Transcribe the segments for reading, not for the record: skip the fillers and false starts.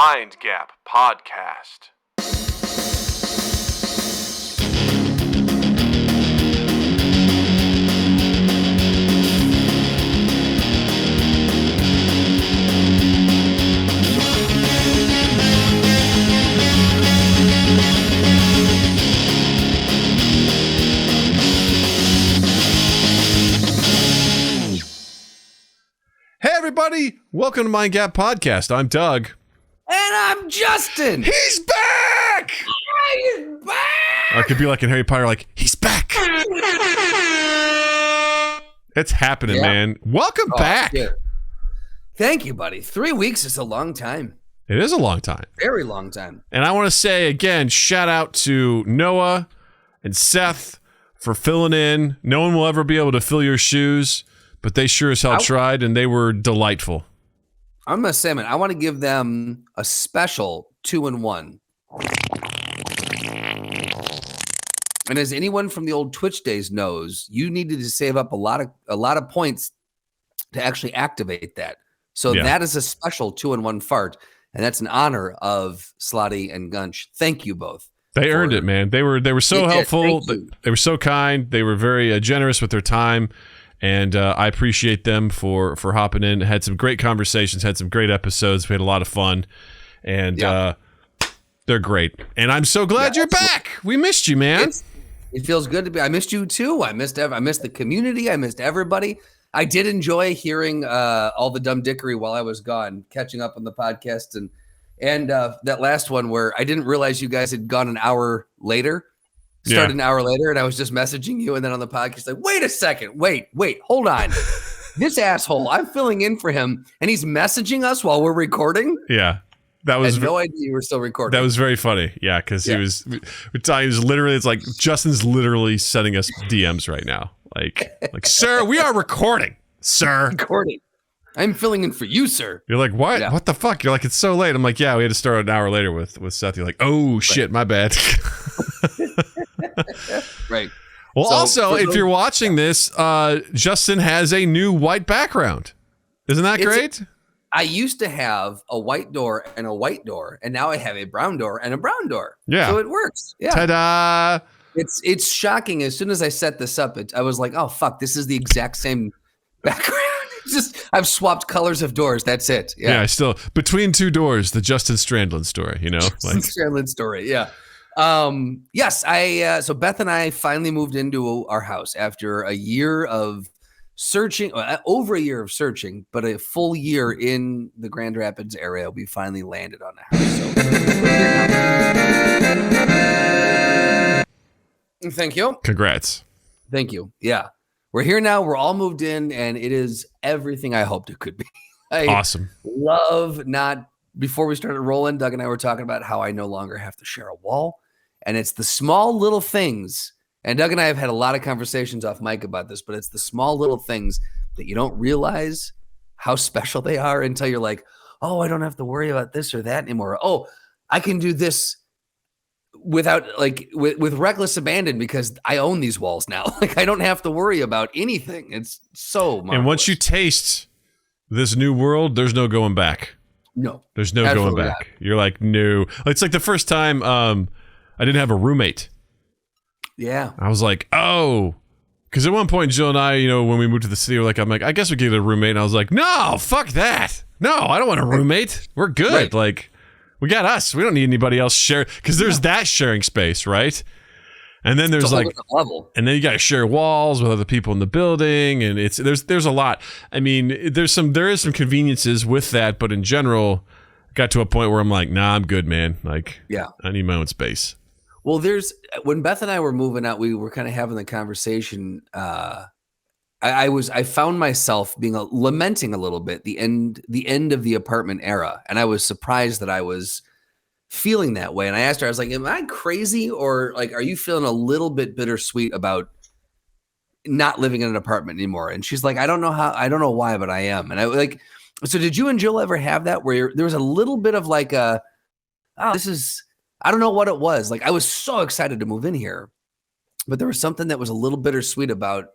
Mind Gap Podcast. Hey everybody, welcome to Mind Gap Podcast. I'm Doug. And I'm Justin. He's back! He's back! Or it could be like in Harry Potter, like, he's back! It's happening, man. Welcome back. Yeah. Thank you, buddy. 3 weeks is a long time. It is a long time. Very long time. And I want to say, again, shout out to Noah and Seth for filling in. No one will ever be able to fill your shoes, but they sure as hell tried, and they were delightful. I'm going to say, man, I want to give them a special 2-in-1. And as anyone from the old Twitch days knows, you needed to save up a lot of points to actually activate that. So that is a special 2-in-1 fart, and that's an honor of Slotty and Gunch. Thank you both. They earned it, man. They were so helpful. They were so kind. They were very generous with their time. And I appreciate them for hopping in. Had some great conversations, had some great episodes. We had a lot of fun. And they're great. And I'm so glad you're back. We missed you, man. It feels good to be. I missed you too. I missed the community. I missed everybody. I did enjoy hearing all the dumb dickery while I was gone, catching up on the podcast. And that last one where I didn't realize you guys had gone an hour later. Started an hour later, and I was just messaging you, and then on the podcast, like, wait a second, wait, hold on. This asshole, I'm filling in for him, and he's messaging us while we're recording? Yeah. That was I had no idea you were still recording. That was very funny. Yeah, because he was literally, it's like, Justin's literally sending us DMs right now. Like, sir, we are recording, sir. Recording. I'm filling in for you, sir. You're like, what? Yeah. What the fuck? You're like, it's so late. I'm like, yeah, we had to start an hour later with Seth. You're like, oh, shit, my bad. Right. Well, so also, if you're watching this, Justin has a new white background. Isn't that great? I used to have a white door and a white door, and now I have a brown door and a brown door. Yeah. So it works. Yeah. Ta-da! It's shocking. As soon as I set this up, I was like, oh, fuck, this is the exact same background. I've swapped colors of doors. That's it. Yeah. Still between two doors, the Justin Strandland story, Strandland story. Yeah. Yes. So Beth and I finally moved into our house after a year of searching, over a year of searching, but a full year in the Grand Rapids area. We finally landed on a house. So thank you. Congrats. Thank you. Yeah. We're here now. We're all moved in, and it is everything I hoped it could be. Awesome. Before we started rolling, Doug and I were talking about how I no longer have to share a wall, and it's the small little things. And Doug and I have had a lot of conversations off mic about this, but it's the small little things that you don't realize how special they are until you're like, oh, I don't have to worry about this or that anymore. Oh, I can do this without with reckless abandon because I own these walls now. Like I don't have to worry about anything. It's so marvelous. And once you taste this new world, there's no going back. No. There's no going back. Not. You're like, no. It's like the first time I didn't have a roommate. Yeah. I was like, oh. Because at one point, Jill and I, when we moved to the city, I'm like, I guess we get a roommate. And I was like, no, fuck that. No, I don't want a roommate. We're good. Right. Like, we got us. We don't need anybody else share. Because there's that sharing space, right? And then there's level. And then you got to share walls with other people in the building, and there's a lot. I mean, there is some conveniences with that, but in general, I got to a point where I'm like, nah, I'm good, man. Like, I need my own space. Well, when Beth and I were moving out, we were kind of having the conversation. I found myself lamenting a little bit the end of the apartment era, and I was surprised that I was feeling that way. And I asked her, I was like, am I crazy, or like, are you feeling a little bit bittersweet about not living in an apartment anymore? And she's like, I don't know why, but I am. And I like, so did you and Jill ever have that where there was a little bit of like I don't know what it was. Like I was so excited to move in here, but there was something that was a little bittersweet about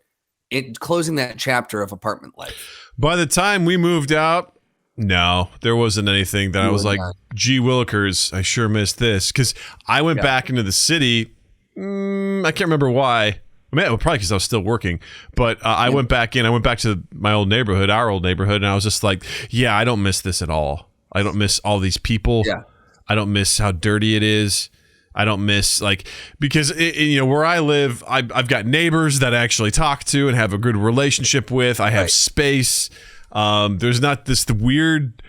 it closing that chapter of apartment life. By the time we moved out, No, there wasn't anything that I was like, gee willikers, I sure missed this. Because I went back into the city. I can't remember why. I mean, probably because I was still working. But I went back in. I went back to my old neighborhood, our old neighborhood, and I was just like, yeah, I don't miss this at all. I don't miss all these people. Yeah. I don't miss how dirty it is. I don't miss, like, because, where I live, I've got neighbors that I actually talk to and have a good relationship with. I have space. There's not the weird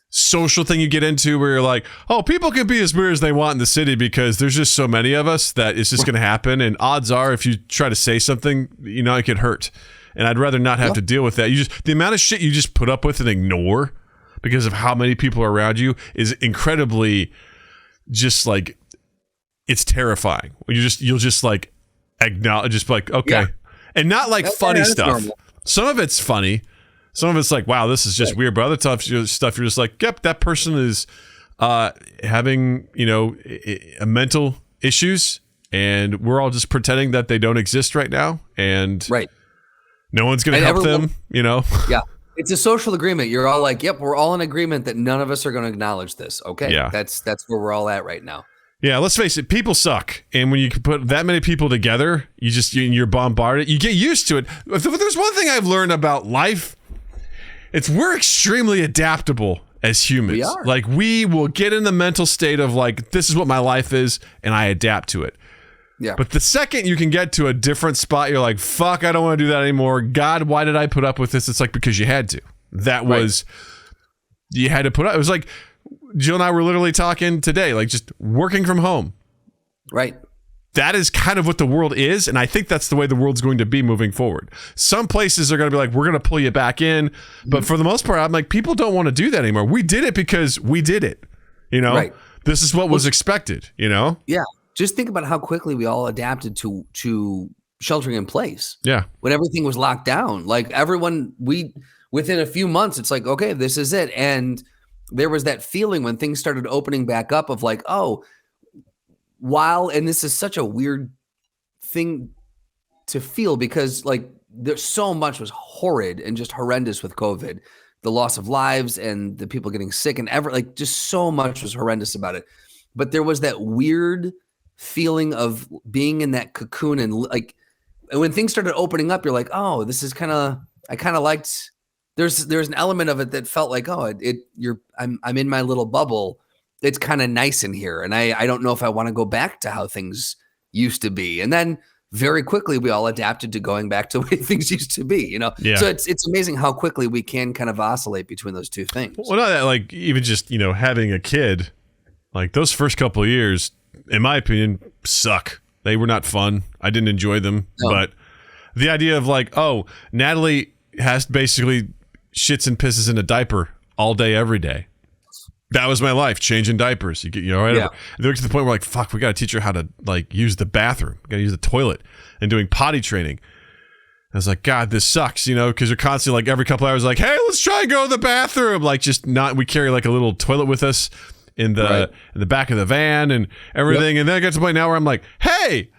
social thing you get into where you're like, oh, people can be as weird as they want in the city because there's just so many of us that it's just going to happen. And odds are, if you try to say something, it could hurt. And I'd rather not have to deal with that. The amount of shit you just put up with and ignore because of how many people are around you is incredibly just like, it's terrifying. You'll just like acknowledge, just like, okay. And not like funny stuff. Normal. Some of it's funny. Some of it's like, wow, this is just weird. But other stuff, you're just like, yep, that person is having, mental issues, and we're all just pretending that they don't exist right now, and no one's going to help them. Yeah, it's a social agreement. You're all like, yep, we're all in agreement that none of us are going to acknowledge this. Okay, that's where we're all at right now. Yeah, let's face it, people suck. And when you can put that many people together, you're bombarded. You get used to it. If there's one thing I've learned about life, it's we're extremely adaptable as humans. We are. Like, we will get in the mental state of like, this is what my life is, and I adapt to it. Yeah. But the second you can get to a different spot, you're like, fuck, I don't want to do that anymore. God, why did I put up with this? It's like, because you had to. That was, you had to put up. It was like, Jill and I were literally talking today, like just working from home. Right. That is kind of what the world is, and I think that's the way the world's going to be moving forward. Some places are going to be like, we're going to pull you back in, but for the most part, I'm like, people don't want to do that anymore. We did it because we did it, Right. This is what was expected, Yeah. Just think about how quickly we all adapted to sheltering in place. Yeah. When everything was locked down, like everyone, within a few months, it's like, okay, this is it. And there was that feeling when things started opening back up of like, oh, and this is such a weird thing to feel because like there's so much was horrid and just horrendous with COVID, the loss of lives and the people getting sick and just so much was horrendous about it. But there was that weird feeling of being in that cocoon and when things started opening up, you're like, oh, this is I kind of liked. There's an element of it that felt like, oh, I'm in my little bubble. It's kind of nice in here. And I don't know if I want to go back to how things used to be. And then very quickly we all adapted to going back to the way things used to be, Yeah. So it's amazing how quickly we can kind of oscillate between those two things. Well, not that, like, even just, having a kid, like those first couple of years, in my opinion, suck. They were not fun. I didn't enjoy them. No. But the idea of like, oh, Natalie has basically shits and pisses in a diaper all day, every day. That was my life, changing diapers. Right? Yeah. They were to the point where like, fuck, we got to teach her how to like use the bathroom. We got to use the toilet and doing potty training. I was like, God, this sucks, because you're constantly like every couple hours like, hey, let's try and go to the bathroom. Like we carry like a little toilet with us in the back of the van and everything. Yep. And then I got to the point now where I'm like, hey,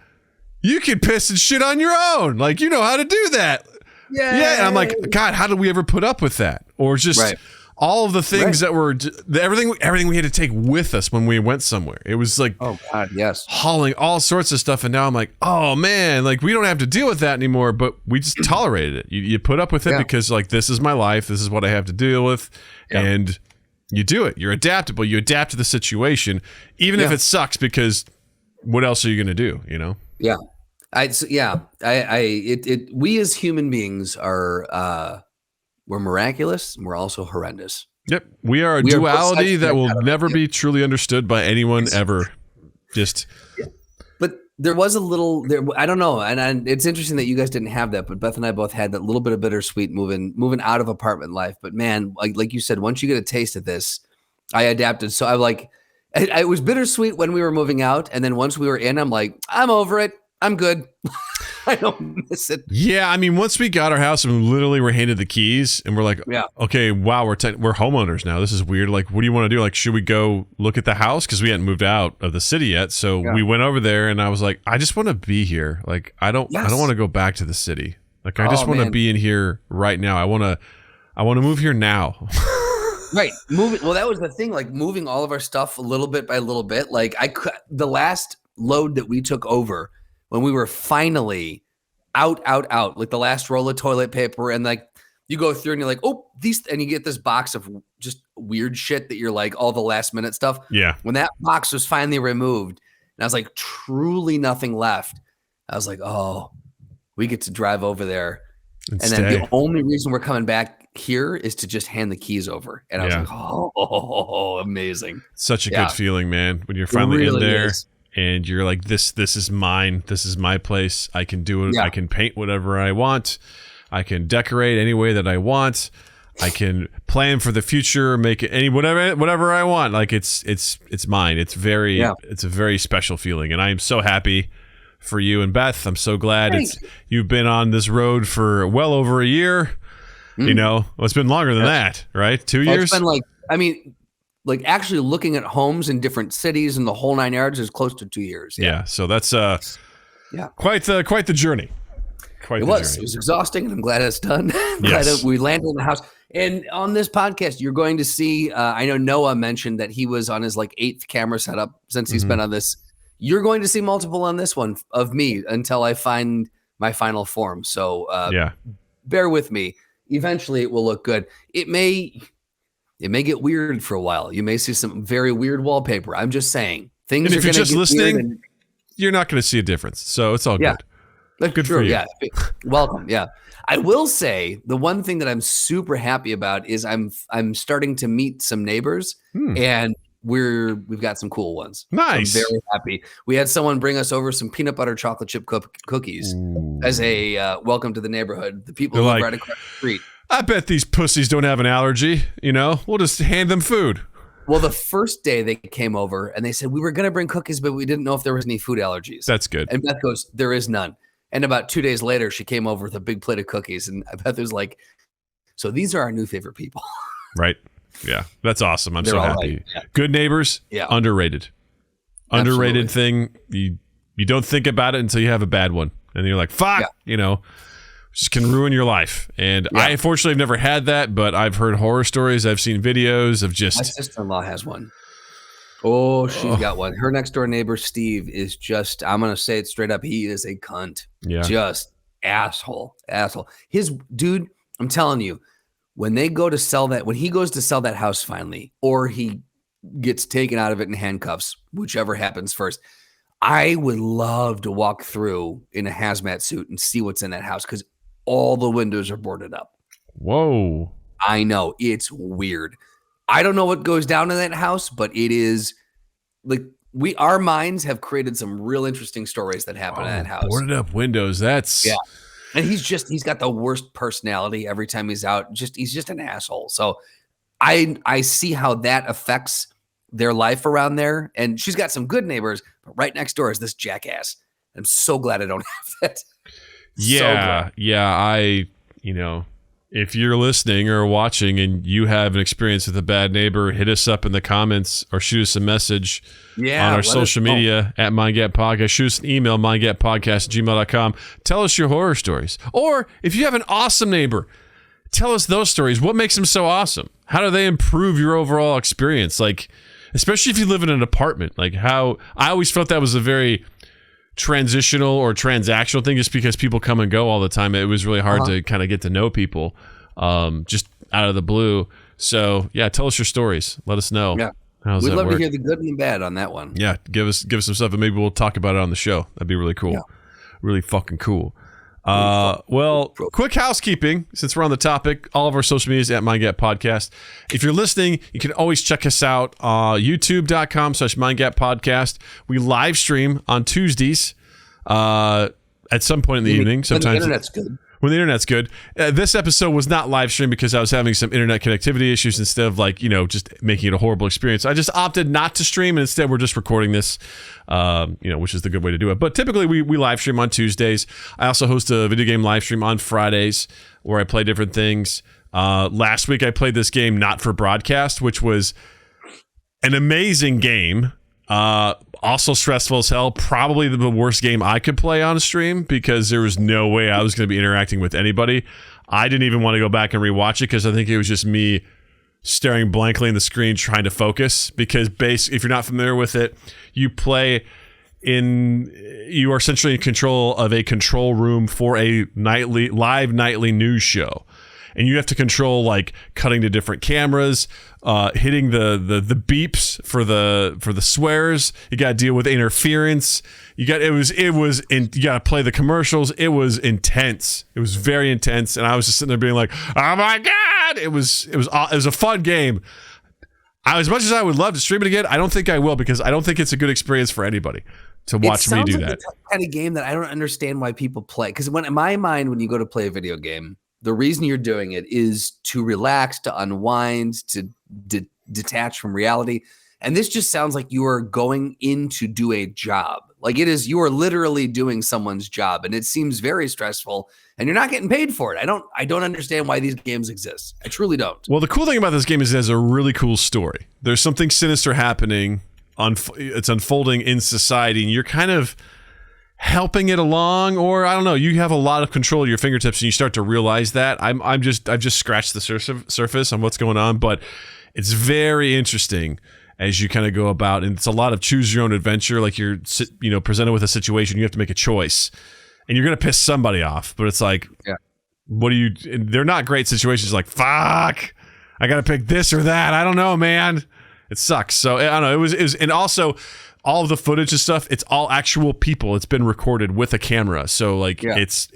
you can piss and shit on your own. Like, you know how to do that. Yeah. And I'm like, God, how did we ever put up with that? Or just all of the things that were everything we had to take with us when we went somewhere. It was like, oh God, yes, hauling all sorts of stuff. And now I'm like, oh man, like we don't have to deal with that anymore, but we just tolerated it. You put up with it because like, this is my life. This is what I have to deal with. And you do it. You're adaptable. You adapt to the situation, even if it sucks, because what else are you going to do? Yeah. We as human beings are, we're miraculous and we're also horrendous. Yep. We are a duality that will never be truly understood by anyone ever. Just. Yeah. But there was a little, I don't know. And it's interesting that you guys didn't have that, but Beth and I both had that little bit of bittersweet moving out of apartment life. But man, like you said, once you get a taste of this, I adapted. So I like, it was bittersweet when we were moving out. And then once we were in, I'm like, I'm over it. I'm good. I don't miss it. Yeah, I mean, once we got our house and literally were handed the keys and we're like, okay, wow, we're homeowners now. This is weird. Like, what do you want to do? Like, should we go look at the house? Because we hadn't moved out of the city yet. So we went over there and I was like, I just want to be here. Like, I don't want to go back to the city. Like, I just want to be in here right now. I want to move here now. Right. Moving. Well, that was the thing. Like moving all of our stuff a little bit by little bit. Like the last load that we took over when we were finally out, like the last roll of toilet paper, and like you go through and you're like, oh, these, and you get this box of just weird shit that you're like all the last minute stuff. Yeah. When that box was finally removed, and I was like, truly nothing left. I was like, oh, we get to drive over there. And then the only reason we're coming back here is to just hand the keys over. And I was like, oh, amazing. Such a good feeling, man, when you're finally really in there and you're like, this is mine. This is my place. I can do it. Yeah. I can paint whatever I want. I can decorate any way that I want. I can plan for the future, make it whatever I want. Like it's mine. It's a very special feeling. And I am so happy for you and Beth. I'm so glad you've been on this road for well over a year. You know, well, it's been longer than that, right? 2 years? It's been actually looking at homes in different cities and the whole 9 yards is close to 2 years. Yeah. So that's quite the journey. It was exhausting, and I'm glad it's done. Glad that we landed in the house. And on this podcast, you're going to see, I know Noah mentioned that he was on his 8th camera setup since he's been on this. You're going to see multiple on this one of me until I find my final form. So bear with me. Eventually it will look good. It may get weird for a while. You may see some very weird wallpaper. I'm just saying things. And if you're just listening, you're not going to see a difference. So it's all good. Good for you. Yeah. Welcome. Yeah. I will say the one thing that I'm super happy about is I'm starting to meet some neighbors and we've got some cool ones. Nice. So I'm very happy. We had someone bring us over some peanut butter chocolate chip cookies as a welcome to the neighborhood. The people who live right across the street. I bet these pussies don't have an allergy. You know, we'll just hand them food. Well, the first day they came over and they said, we were going to bring cookies, but we didn't know if there was any food allergies. That's good. And Beth goes, there is none. And about 2 days later, she came over with a big plate of cookies. And Beth was like, so these are our new favorite people. Right. Yeah. That's awesome. I'm so happy. Right. Yeah. Good neighbors. Yeah. Underrated. Underrated thing. You don't think about it until you have a bad one. And you're like, fuck, just can ruin your life. And I unfortunately have never had that, but I've heard horror stories. I've seen videos of just. My sister-in-law has one. Oh, she's got one. Her next door neighbor, Steve, is just, I'm going to say it straight up. He is a cunt. Yeah. Just asshole. His dude, I'm telling you, when he goes to sell that house finally, or he gets taken out of it in handcuffs, whichever happens first, I would love to walk through in a hazmat suit and see what's in that house because all the windows are boarded up. Whoa. I know. It's weird. I don't know what goes down in that house, but it is like our minds have created some real interesting stories that happen in that house. Boarded up windows. That's and he's got the worst personality every time he's out. He's just an asshole. So I see how that affects their life around there. And she's got some good neighbors, but right next door is this jackass. I'm so glad I don't have that. Yeah. If you're listening or watching and you have an experience with a bad neighbor, hit us up in the comments or shoot us a message on our social media at MindGap Podcast. Shoot us an email, mindgappodcast@gmail.com. Tell us your horror stories. Or if you have an awesome neighbor, tell us those stories. What makes them so awesome? How do they improve your overall experience? Like, especially if you live in an apartment. Like how I always felt that was a very transitional or transactional thing just because people come and go all the time. It was really hard to kind of get to know people just out of the blue. So tell us your stories. Let us know. Yeah. We'd love to hear the good and the bad on that one. Yeah. Give us some stuff and maybe we'll talk about it on the show. That'd be really cool. Yeah. Really fucking cool. Quick housekeeping since we're on the topic. All of our social medias at MindGap Podcast. If you're listening, you can always check us out youtube.com/MindGap Podcast. We live stream on Tuesdays at some point in the evening. Sometimes the internet's good. When the internet's good. This episode was not live streamed because I was having some internet connectivity issues instead of just making it a horrible experience. I just opted not to stream and instead we're just recording this, which is the good way to do it. But typically we live stream on Tuesdays. I also host a video game live stream on Fridays where I play different things. Last week I played this game Not for Broadcast, which was an amazing game. Also stressful as hell. Probably the worst game I could play on a stream because there was no way I was going to be interacting with anybody. I didn't even want to go back and rewatch it because I think it was just me staring blankly in the screen trying to focus, because if you're not familiar with it, you are essentially in control of a control room for a live nightly news show. And you have to control like cutting to different cameras, hitting the beeps for the swears. You got to deal with interference. You got to play the commercials. It was intense. It was very intense, and I was just sitting there being like, "Oh my god!" It was a fun game. As much as I would love to stream it again, I don't think I will, because I don't think it's a good experience for anybody to watch me do that. The kind of game that I don't understand why people play. Because in my mind, when you go to play a video game, the reason you're doing it is to relax, to unwind, to detach from reality. And this just sounds like you are going in to do a job. Like you are literally doing someone's job, and it seems very stressful, and you're not getting paid for it. I don't understand why these games exist. I truly don't. Well, the cool thing about this game is it has a really cool story. There's something sinister happening. It's unfolding in society, and you're kind of helping it along, or I don't know, you have a lot of control at your fingertips, and you start to realize that. I've just scratched the surface on what's going on, but it's very interesting as you kind of go about, and it's a lot of choose your own adventure. Like you're presented with a situation, you have to make a choice, and you're gonna piss somebody off, but it's like, what do you? They're not great situations. Like, fuck, I gotta pick this or that. I don't know, man. It sucks. So I don't know. It was, and also all of the footage and stuff, it's all actual people. It's been recorded with a camera. So like it's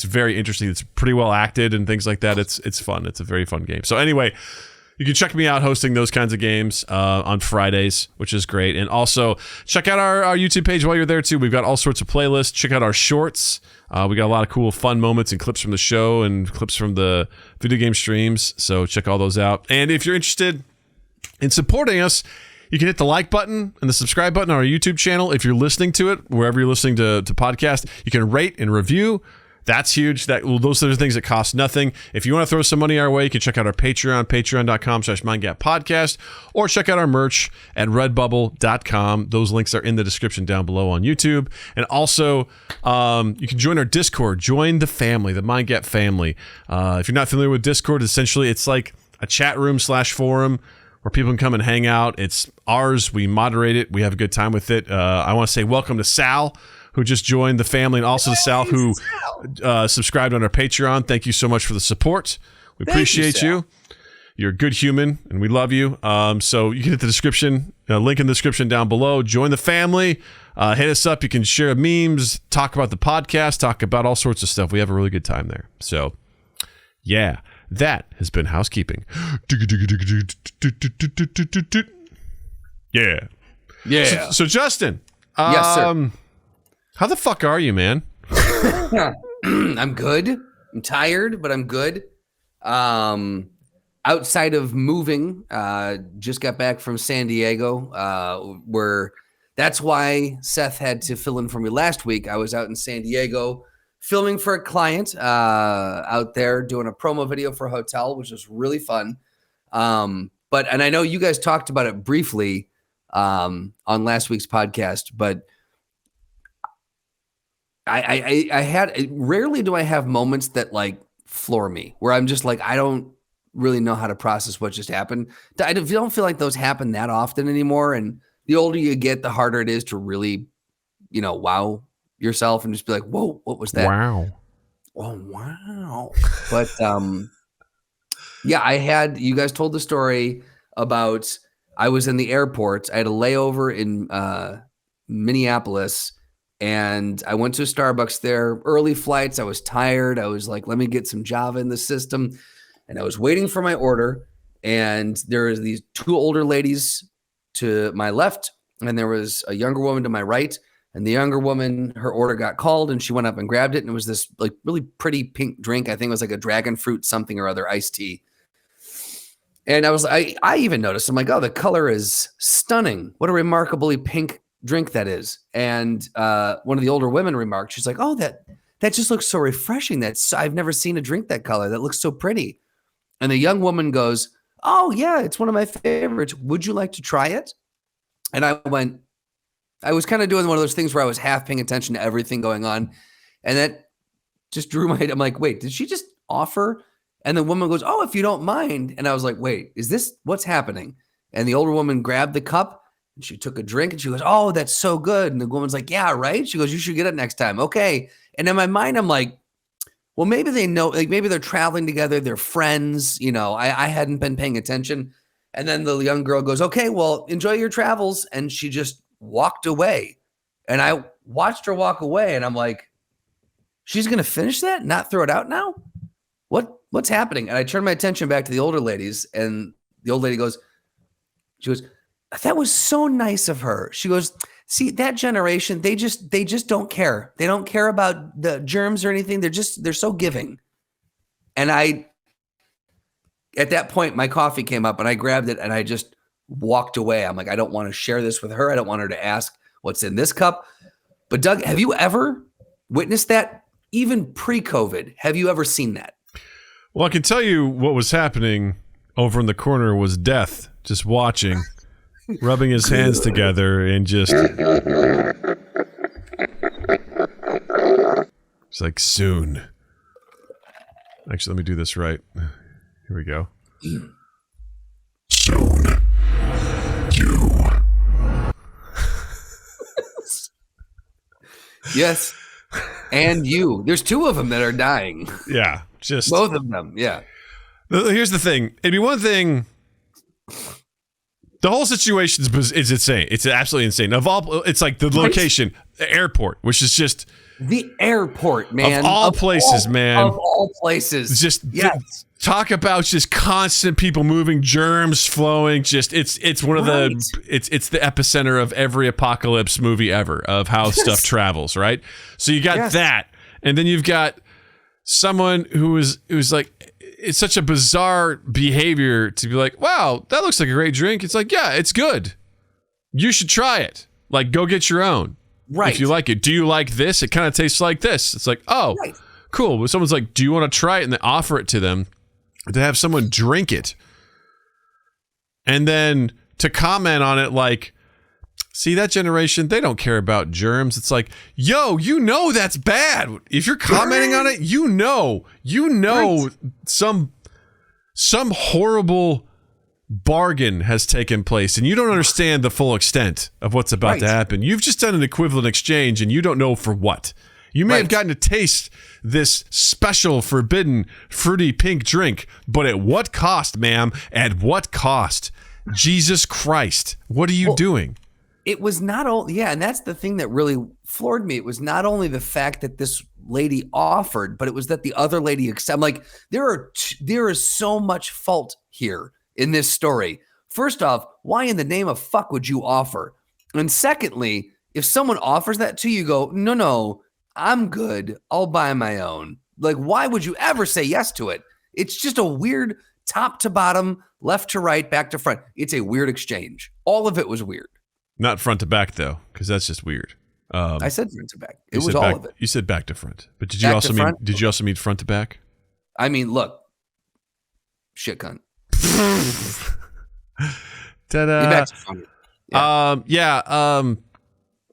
very interesting. It's pretty well acted and things like that. It's fun. It's a very fun game. So anyway, you can check me out hosting those kinds of games on Fridays, which is great. And also check out our YouTube page while you're there too. We've got all sorts of playlists. Check out our shorts. We got a lot of cool fun moments and clips from the show and clips from the video game streams. So check all those out. And if you're interested in supporting us, you can hit the like button and the subscribe button on our YouTube channel. If you're listening to it, wherever you're listening to podcast, you can rate and review. That's huge. Those are the things that cost nothing. If you want to throw some money our way, you can check out our Patreon, patreon.com/mindgappodcast, or check out our merch at redbubble.com. Those links are in the description down below on YouTube. And also, you can join our Discord. Join the family, the Mind Gap family. If you're not familiar with Discord, essentially it's like a chat room /forum where people can come and hang out. It's ours. We moderate it. We have a good time with it. I want to say welcome to Sal, who just joined the family, and also to Sal, who subscribed on our Patreon. Thank you so much for the support. We appreciate you. You're a good human, and we love you. So you can hit the description, link in the description down below. Join the family. Hit us up. You can share memes, talk about the podcast, talk about all sorts of stuff. We have a really good time there. So, yeah. That has been housekeeping. Yeah. Yeah. So Justin. Yes, sir. How the fuck are you, man? I'm good. I'm tired, but I'm good. Outside of moving, just got back from San Diego, where that's why Seth had to fill in for me last week. I was out in San Diego filming for a client out there, doing a promo video for a hotel, which was really fun. And I know you guys talked about it briefly on last week's podcast, but I had, rarely do I have moments that like floor me, where I'm just like, I don't really know how to process what just happened. I don't feel like those happen that often anymore. And the older you get, the harder it is to really, wow yourself and just be like, whoa, what was that? Wow. Oh, wow. But you guys told the story about, I was in the airport. I had a layover in Minneapolis, and I went to a Starbucks there, early flights. I was tired. I was like, let me get some Java in the system. And I was waiting for my order, and there was these two older ladies to my left, and there was a younger woman to my right. And the younger woman, her order got called, and she went up and grabbed it. And it was this like really pretty pink drink. I think it was like a dragon fruit something or other, iced tea. And I even noticed, I'm like, oh, the color is stunning. What a remarkably pink drink that is. And one of the older women remarked, she's like, oh, that just looks so refreshing. I've never seen a drink that color. That looks so pretty. And the young woman goes, oh yeah, it's one of my favorites. Would you like to try it? And I was kind of doing one of those things where I was half paying attention to everything going on. And that just drew I'm like, wait, did she just offer And the woman goes, "Oh, if you don't mind." And I was like, "Wait, is this what's happening?" And the older woman grabbed the cup and she took a drink and she goes, "Oh, that's so good." And the woman's like, "Yeah, right." She goes, "You should get it next time." Okay. And in my mind, I'm like, well, maybe they know, like maybe they're traveling together. They're friends. I hadn't been paying attention. And then the young girl goes, "Okay, well, enjoy your travels." And she just walked away. And I watched her walk away and I'm like, she's going to finish that? Not throw it out now? What's happening? And I turned my attention back to the older ladies, and the old lady goes, "That was so nice of her." She goes, "See, that generation, they just don't care. They don't care about the germs or anything. They're so giving." And at that point, my coffee came up and I grabbed it and I just walked away. I'm like, I don't want to share this with her. I don't want her to ask what's in this cup. But Doug, have you ever witnessed that? Even pre-COVID, have you ever seen that? Well, I can tell you what was happening over in the corner was Death just watching, rubbing his hands together and just... It's like, soon. Actually, let me do this right. Here we go. Soon. You. Yes. And you. There's two of them that are dying. Yeah. Just both of them. Yeah. Here's the thing. It'd be one thing. The whole situation is insane. It's absolutely insane. It's like the location, the airport, which is just the airport, man. Of all places. Just yes. Talk about just constant people moving, germs flowing. Just it's one of the it's the epicenter of every apocalypse movie ever of how stuff travels, right? So you got that, and then you've got someone who was like, it's such a bizarre behavior to be like, wow, that looks like a great drink. It's like, yeah, it's good. You should try it. Like, go get your own. Right. If you like it. Do you like this? It kind of tastes like this. It's like, oh, cool. But someone's like, do you want to try it? And they offer it to them, to have someone drink it. And then to comment on it like, see, that generation, they don't care about germs. It's like, yo, that's bad. If you're commenting on it, some horrible bargain has taken place and you don't understand the full extent of what's about to happen. You've just done an equivalent exchange and you don't know for what. You may have gotten to taste this special, forbidden, fruity pink drink, but at what cost, ma'am? At what cost? Jesus Christ. What are you doing? It was not only, and that's the thing that really floored me. It was not only the fact that this lady offered, but it was that the other lady accepted. Like, there is so much fault here in this story. First off, why in the name of fuck would you offer? And secondly, if someone offers that to you, go, no, I'm good. I'll buy my own. Like, why would you ever say yes to it? It's just a weird top to bottom, left to right, back to front. It's a weird exchange. All of it was weird. Not front to back, though, because that's just weird. I said front to back. It was all of it. You said back to front, but did you also mean front to back? I mean, look, shit cunt. Ta-da.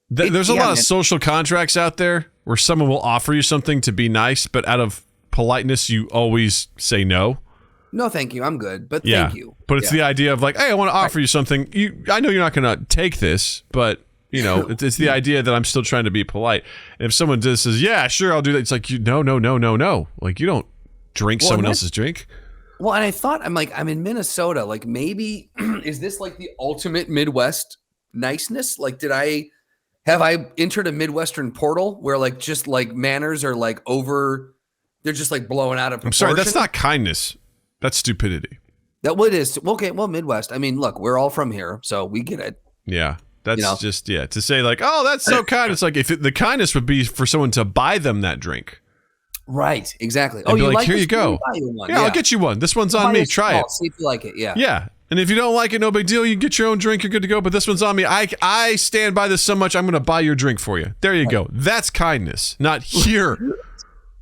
There's a lot of social contracts out there where someone will offer you something to be nice, but out of politeness, you always say no. No, thank you. I'm good, but thank you. But it's the idea of like, hey, I want to offer you something. I know you're not going to take this, but it's the idea that I'm still trying to be polite. And if someone just says, yeah, sure, I'll do that. It's like, no. Like, you don't drink someone else's drink. Well, and I thought, I'm in Minnesota. Like, maybe is this like the ultimate Midwest niceness? Like, have I entered a Midwestern portal where like just like manners are like over? They're just like blowing out of proportion. I'm sorry, that's not kindness. That's stupidity. That what it is. Okay, well, Midwest. I mean, look, we're all from here, so we get it. Yeah, that's just to say like, oh, that's so kind. It's like the kindness would be for someone to buy them that drink. Right. Exactly. And you like here you go. Yeah, I'll get you one. This one's on me. Try it. See if you like it. Yeah. Yeah. And if you don't like it, no big deal. You can get your own drink. You're good to go. But this one's on me. I stand by this so much. I'm going to buy your drink for you. There you go. That's kindness. Not here.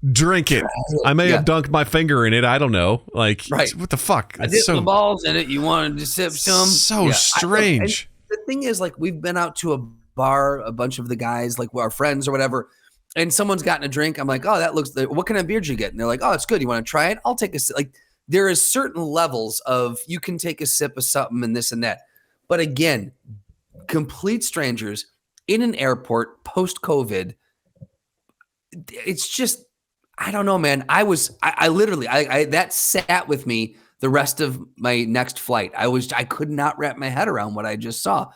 Drink it. I may have dunked my finger in it. I don't know. Like, what the fuck? I dipped the balls in it. You wanted to sip some? So strange. The thing is, like, we've been out to a bar, a bunch of the guys, like our friends or whatever, and someone's gotten a drink. I'm like, oh, that looks. What kind of beer did you get? And they're like, oh, it's good. You want to try it? I'll take a sip. Like there is certain levels of you can take a sip of something and this and that. But again, complete strangers in an airport post-COVID. It's just, I don't know, man. I literally that sat with me the rest of my next flight. I could not wrap my head around what I just saw.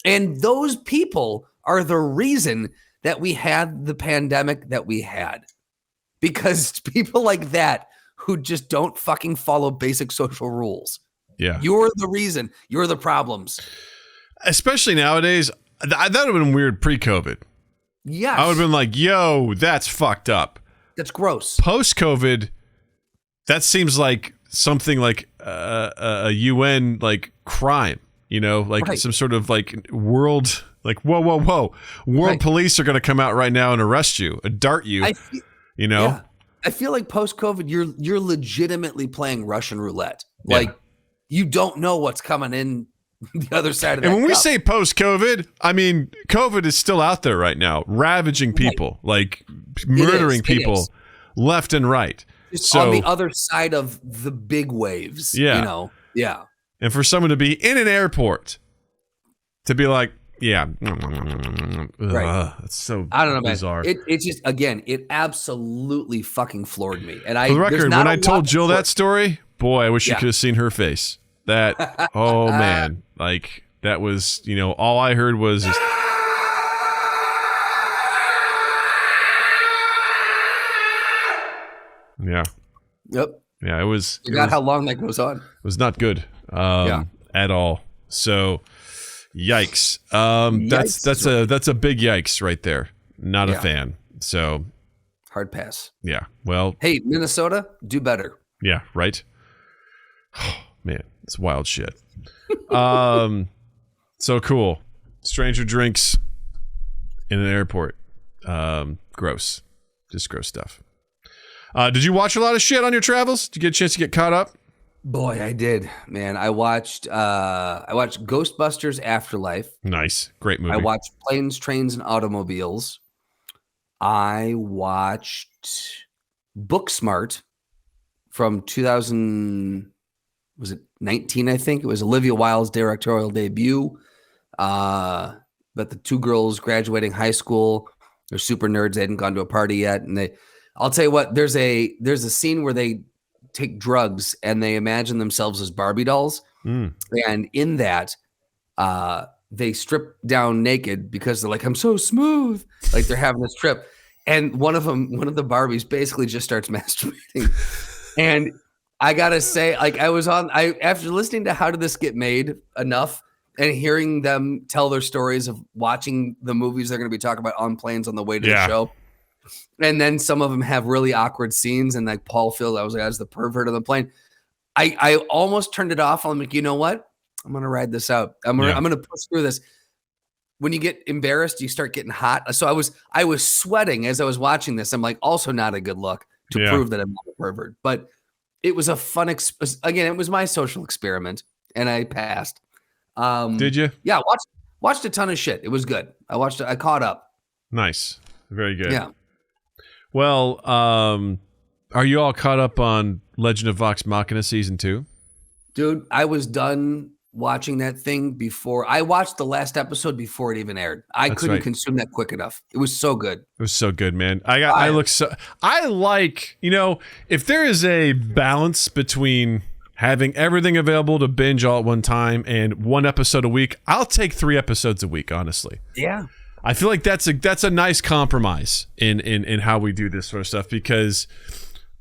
And those people are the reason that we had the pandemic that we had, because people like that who just don't fucking follow basic social rules. Yeah. You're the reason. You're the problems. Especially nowadays. That would have been weird pre-COVID. Yes. I would have been like, yo, that's fucked up. That's gross. Post-COVID, that seems like something like a UN like crime, like some sort of like world, like, whoa. World police are going to come out right now and arrest you, dart you, Yeah. I feel like post-COVID, you're legitimately playing Russian roulette. Like you don't know what's coming in the other side of that. And when we cup. say post-COVID, I mean, COVID is still out there right now, ravaging people, like murdering people left and right. It's on the other side of the big waves, Yeah. And for someone to be in an airport, to be like, right. That's so I don't know, bizarre. Man. It's just, again, it absolutely fucking floored me. And For the record, when I told Jill that story, boy, I wish you could have seen her face. That, oh man, like that was, all I heard was just, yeah. Yep. Yeah, it was. How long that goes on. It was not good at all. So, yikes. That's a big yikes right there. Not a fan. So, hard pass. Yeah. Well. Hey, Minnesota, do better. Yeah. Right. Man, it's wild shit. So cool. Stranger drinks in an airport. Gross. Just gross stuff. Did you watch a lot of shit on your travels? Did you get a chance to get caught up? Boy, I did, man. I watched Ghostbusters Afterlife. Nice. Great movie. I watched Planes, Trains, and Automobiles. I watched Booksmart from 2000. Was it 19? I think it was Olivia Wilde's directorial debut. But the two girls graduating high school, they're super nerds. They hadn't gone to a party yet, and I'll tell you what. There's a scene where they take drugs and they imagine themselves as Barbie dolls, and in that, they strip down naked because they're like, "I'm so smooth," like they're having this trip, and one of the Barbies basically just starts masturbating, and I gotta say, like after listening to How Did This Get Made enough and hearing them tell their stories of watching the movies they're going to be talking about on planes on the way to the show. And then some of them have really awkward scenes. And like Paul Field, I was like, I was the pervert on the plane. I almost turned it off. I'm like, you know what? I'm going to ride this out. I'm going to push through this. When you get embarrassed, you start getting hot. So I was sweating as I was watching this. I'm like, also not a good look to prove that I'm not a pervert, but it was a fun again, it was my social experiment and I passed. Did you? Yeah, watched a ton of shit. It was good. I caught up. Nice. Very good. Yeah. Well, are you all caught up on Legend of Vox Machina season 2? Dude, I was done watching that thing before. I watched the last episode before it even aired. I couldn't consume that quick enough. It was so good. It was so good, man. I like, if there is a balance between having everything available to binge all at one time and one episode a week, I'll take 3 episodes a week, honestly. Yeah. I feel like that's a nice compromise in how we do this sort of stuff, because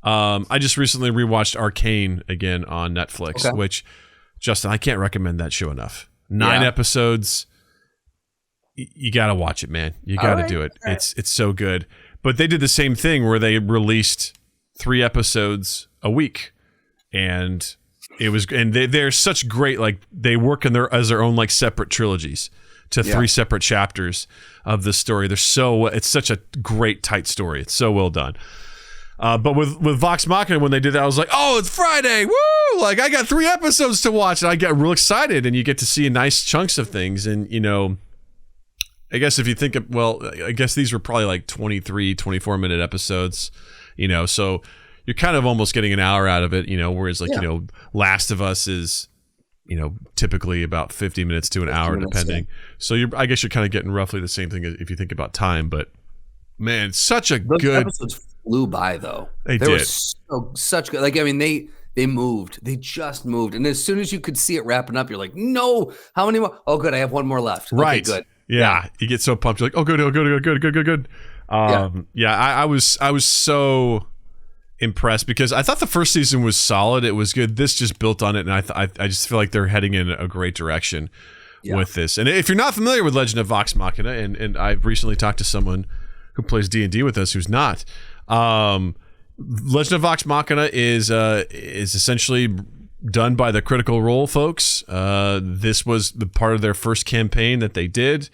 I just recently rewatched Arcane again on Netflix, which, Justin, I can't recommend that show enough. 9 episodes. You got to watch it, man. You got to do it. Right. It's so good. But they did the same thing where they released 3 episodes a week, and they're such great, like they work as their own like separate trilogies to 3 separate chapters of the story. It's such a great tight story. It's so well done. But with Vox Machina, when they did that, I was like, oh, it's Friday. Woo! Like, I got 3 episodes to watch. And I get real excited, and you get to see nice chunks of things. And, I guess if you think of, well, I guess these were probably like 23, 24-minute episodes, so you're kind of almost getting an hour out of it, whereas like, Last of Us is, typically about 50 minutes to an hour, depending. Yeah. So I guess you're kind of getting roughly the same thing if you think about time, but man, such a Those good episodes flew by though. They were did. Such good. Like, I mean, they moved. They just moved. And as soon as you could see it wrapping up, you're like, no, how many more? Oh, good. I have one more left. Right. Okay, good. Yeah. You get so pumped. You're like, oh, good. I was so impressed because I thought the first season was solid. It was good. This just built on it. And I just feel like they're heading in a great direction with this. And if you're not familiar with Legend of Vox Machina, and I've recently talked to someone who plays D&D with us who's not, Legend of Vox Machina is essentially done by the Critical Role folks. This was the part of their first campaign that they did,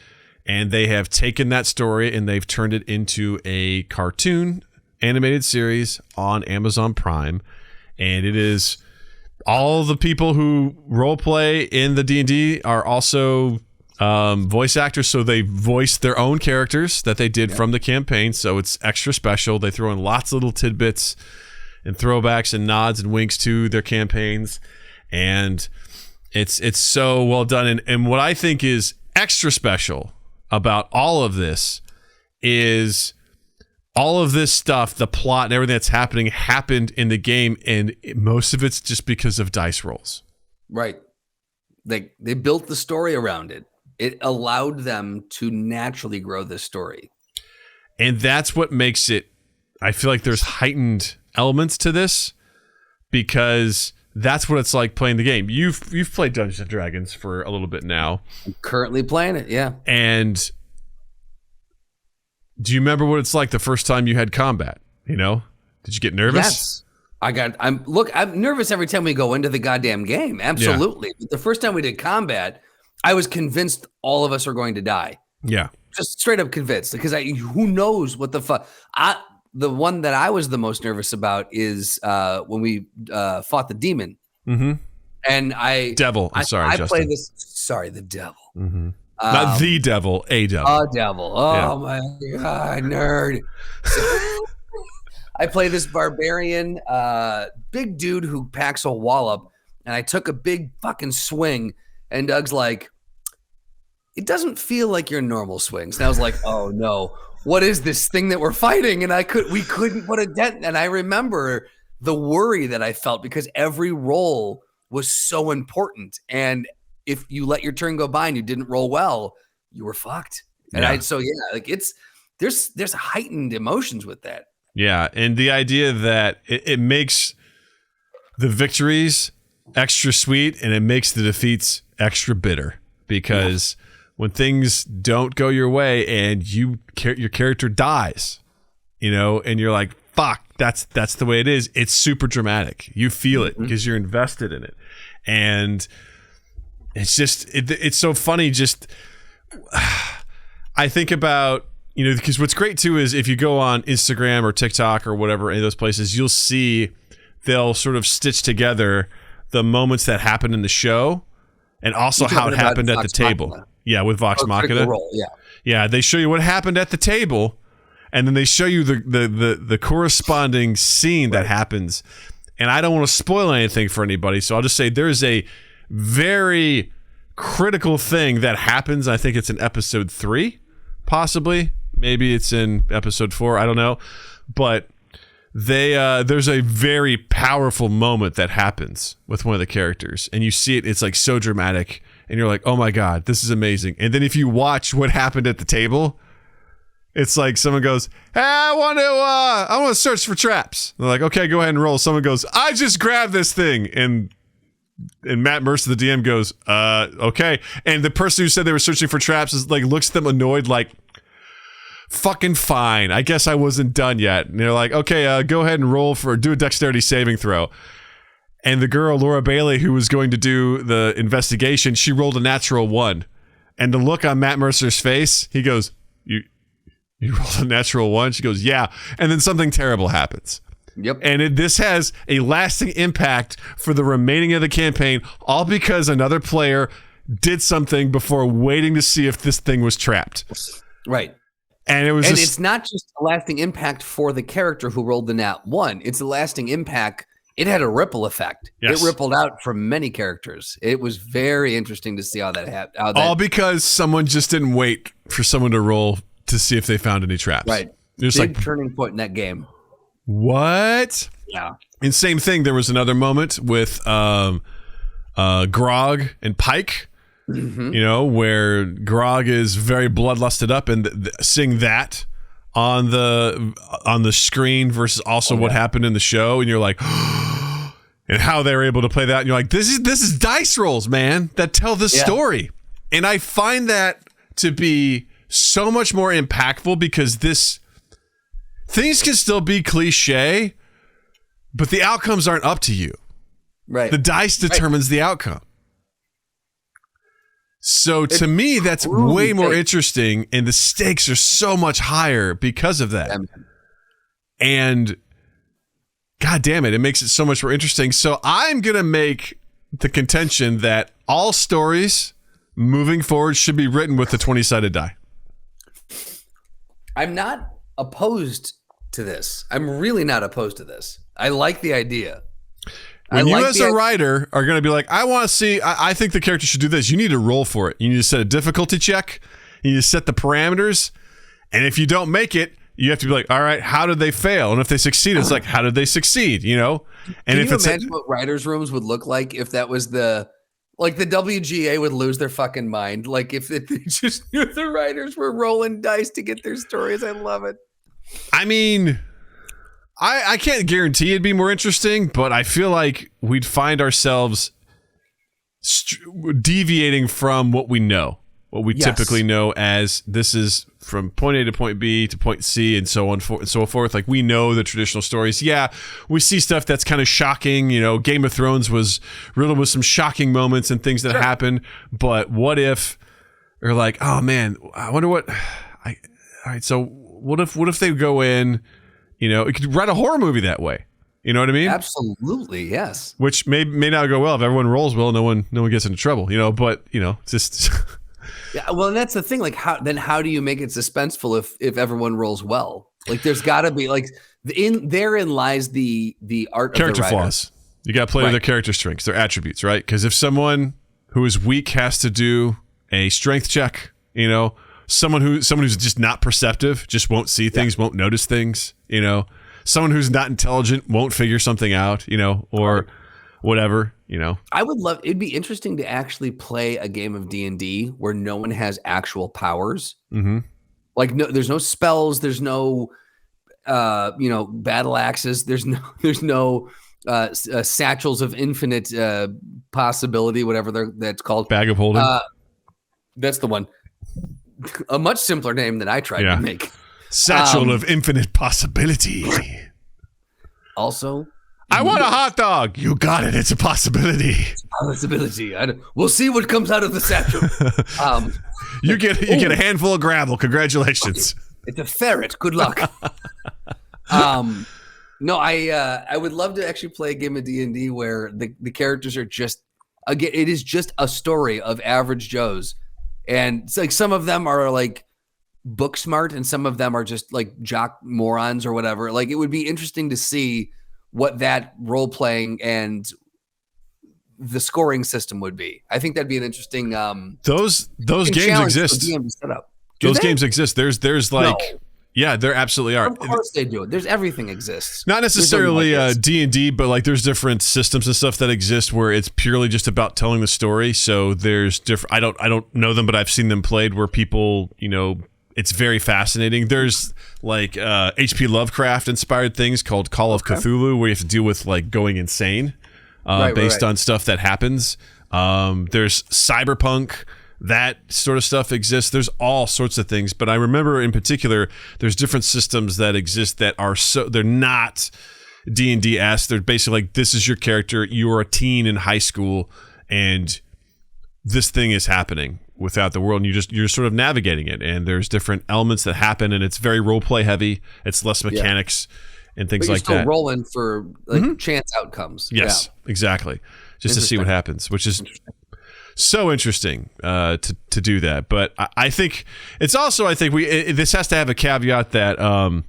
and they have taken that story and they've turned it into a cartoon animated series on Amazon Prime, and it is all the people who role play in the D&D are also voice actors, so they voiced their own characters that they did from the campaign, so it's extra special. They throw in lots of little tidbits and throwbacks and nods and winks to their campaigns, and it's so well done. And what I think is extra special about all of this is all of this stuff, the plot and everything that's happened in the game, and most of it's just because of dice rolls. Right. They built the story around it. It allowed them to naturally grow this story. And that's what makes it, I feel like there's heightened elements to this, because that's what it's like playing the game. You've played Dungeons and Dragons for a little bit now. I'm currently playing it, yeah. And do you remember what it's like the first time you had combat? Did you get nervous? Yes. I'm nervous every time we go into the goddamn game. Absolutely. Yeah. But the first time we did combat, I was convinced all of us are going to die. Yeah. Just straight up convinced, because who knows what the fuck. The one that I was the most nervous about is when we fought the demon. Mm-hmm. And devil. I'm sorry, I Justin. play this. Sorry, the devil. Mm-hmm. Not the devil, a devil. A devil. Oh my god, nerd. I play this barbarian, big dude who packs a wallop, and I took a big fucking swing, and Doug's like, "It doesn't feel like your normal swings." And I was like, "Oh no, what is this thing that we're fighting?" And we couldn't put a dent. And I remember the worry that I felt, because every roll was so important, and if you let your turn go by and you didn't roll well, you were fucked. And there's heightened emotions with that. Yeah, and the idea that it makes the victories extra sweet and it makes the defeats extra bitter, because when things don't go your way and your character dies, and you're like, fuck, that's the way it is. It's super dramatic. You feel it because you're invested in it. And it's just, it's so funny. Just, I think about, because what's great too is if you go on Instagram or TikTok or whatever, any of those places, you'll see they'll sort of stitch together the moments that happened in the show and also how it happened at the table. Machina. Yeah, with Vox Machina. Yeah, they show you what happened at the table, and then they show you the corresponding scene that happens. And I don't want to spoil anything for anybody, so I'll just say there's a very critical thing that happens. I think it's in episode 3, possibly. Maybe it's in episode 4. I don't know. But there's a very powerful moment that happens with one of the characters, and you see it. It's like so dramatic, and you're like, "Oh my god, this is amazing!" And then if you watch what happened at the table, it's like someone goes, "Hey, I want to search for traps." They're like, "Okay, go ahead and roll." Someone goes, "I just grabbed this thing," and Matt Mercer, the DM, goes, "Okay." And the person who said they were searching for traps is like, looks at them annoyed, like, "Fucking fine. I guess I wasn't done yet." And they're like, "Okay, go ahead and do a dexterity saving throw." And the girl, Laura Bailey, who was going to do the investigation, she rolled a natural 1. And the look on Matt Mercer's face, he goes, You rolled a natural 1? She goes, "Yeah." And then something terrible happens. Yep. And this has a lasting impact for the remaining of the campaign, all because another player did something before waiting to see if this thing was trapped. Right. And it's not just a lasting impact for the character who rolled the nat 1. It's a lasting impact. It had a ripple effect. Yes. It rippled out from many characters. It was very interesting to see how that happened. All because someone just didn't wait for someone to roll to see if they found any traps. Right. There's big turning point in that game. What? Yeah. And same thing. There was another moment with Grog and Pike. Mm-hmm. Where Grog is very bloodlusted up, and seeing that on the screen versus also what happened in the show, and you're like, and how they were able to play that, and you're like, this is dice rolls, man, that tell the story. And I find that to be so much more impactful because things can still be cliche, but the outcomes aren't up to you. Right. The dice determines the outcome. So to me, that's way more interesting, and the stakes are so much higher because of that. And God damn it, it makes it so much more interesting. So I'm going to make the contention that all stories moving forward should be written with the 20-sided die. I'm not opposed to this. I'm really not opposed to this. I like the idea. When you as a writer are going to be like, I want to see, I think the character should do this, you need to roll for it. You need to set a difficulty check. You need to set the parameters. And if you don't make it, you have to be like, all right, how did they fail? And if they succeed, it's like, how did they succeed? And can you imagine what writers' rooms would look like if that was the WGA would lose their fucking mind. Like if they just knew the writers were rolling dice to get their stories. I love it. I mean, I can't guarantee it'd be more interesting, but I feel like we'd find ourselves deviating from what we know, what we typically know as this is from point A to point B to point C and so on and so forth. Like we know the traditional stories. Yeah, we see stuff that's kind of shocking. Game of Thrones was riddled with some shocking moments and things that happen. But what if they're like, oh man, I wonder what. All right, so what if they go in? It could write a horror movie that way. You know what I mean? Absolutely, yes. Which may not go well if everyone rolls well. No one gets into trouble. But just. Yeah, well, and that's the thing. Like, how do you make it suspenseful if everyone rolls well? Like, there's got to be therein lies the art character of the flaws. You got to play to their character strengths, their attributes, right? Because if someone who is weak has to do a strength check, someone who's just not perceptive, just won't see things, won't notice things, someone who's not intelligent won't figure something out, or whatever, I would love, it'd be interesting to actually play a game of D&D where no one has actual powers. Mm-hmm. Like there's no spells, there's no battle axes, there's no satchels of infinite possibility, whatever that's called. Bag of holding. That's the one. A much simpler name than I tried to make. Satchel of infinite possibility. Also, I want a hot dog. You got it. It's a possibility. It's a possibility. We'll see what comes out of the satchel. You get a handful of gravel. Congratulations. It's a ferret. Good luck. No, I would love to actually play a game of D&D where the characters are just, again, it is just a story of average Joes. And it's like some of them are like book smart and some of them are just like jock morons or whatever. Like it would be interesting to see what that role playing and the scoring system would be. I think that'd be an interesting those games exist. Those games exist. There's like yeah, there absolutely are. Of course they do. There's everything exists. Not necessarily D&D, but like there's different systems and stuff that exist where it's purely just about telling the story. So there's different. I don't know them, but I've seen them played where people, it's very fascinating. There's like H.P. Lovecraft inspired things called Call of Cthulhu, where you have to deal with like going insane based on stuff that happens. There's cyberpunk. That sort of stuff exists. There's all sorts of things, but I remember in particular, there's different systems that exist that are they're not D&D-esque. They're basically like, this is your character. You are a teen in high school, and this thing is happening without the world, and you're sort of navigating it. And there's different elements that happen, and it's very role play heavy. It's less mechanics and things like that. But you're still rolling for chance outcomes. Yes, exactly. Just to see what happens, which is. so interesting to do that. But I think it's also, this has to have a caveat that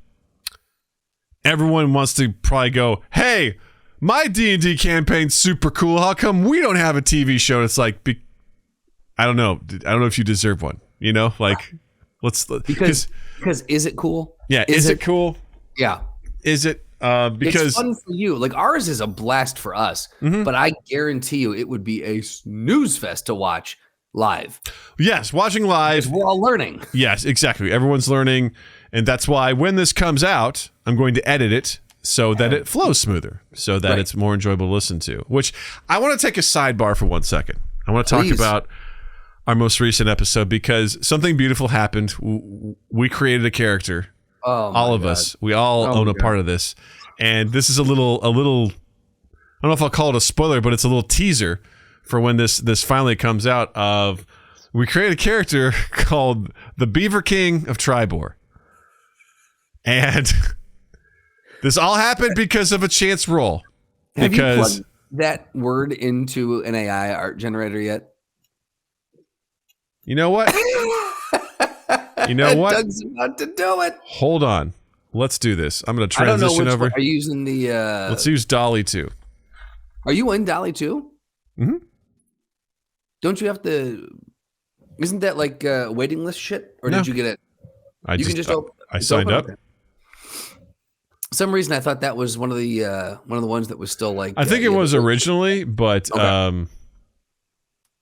everyone wants to probably go, hey, my D&D campaign's super cool. How come we don't have a TV show? And it's like, I don't know if you deserve one. You know, like because is it cool? Yeah, is it cool? Yeah, is it? Because it's fun for you. Like ours is a blast for us, but I guarantee you it would be a snooze fest to watch live. Yes, watching live. We're all learning. Yes, exactly. Everyone's learning, and that's why when this comes out, I'm going to edit it so that it flows smoother, so that it's more enjoyable to listen to. Which I want to take a sidebar for 1 second. I want to talk about our most recent episode because something beautiful happened. We created a character. All of us. We all own a part of this. And this is a little I don't know if I'll call it a spoiler, but it's a little teaser for when this finally comes out of we created a character called the Beaver King of Triboar. And this all happened because of a chance roll. Have you plugged that word into an AI art generator yet? You know what? Doug's about to do it. Hold on. Let's do this. I'm going to transition over. Are you using the... Let's use Dolly 2. Are you in Dolly 2? Mm-hmm. Don't you have to... Isn't that like waiting list shit? Or did you get it? I signed up. For some reason, I thought that was one of the ones that was still like... I think it was originally, but... come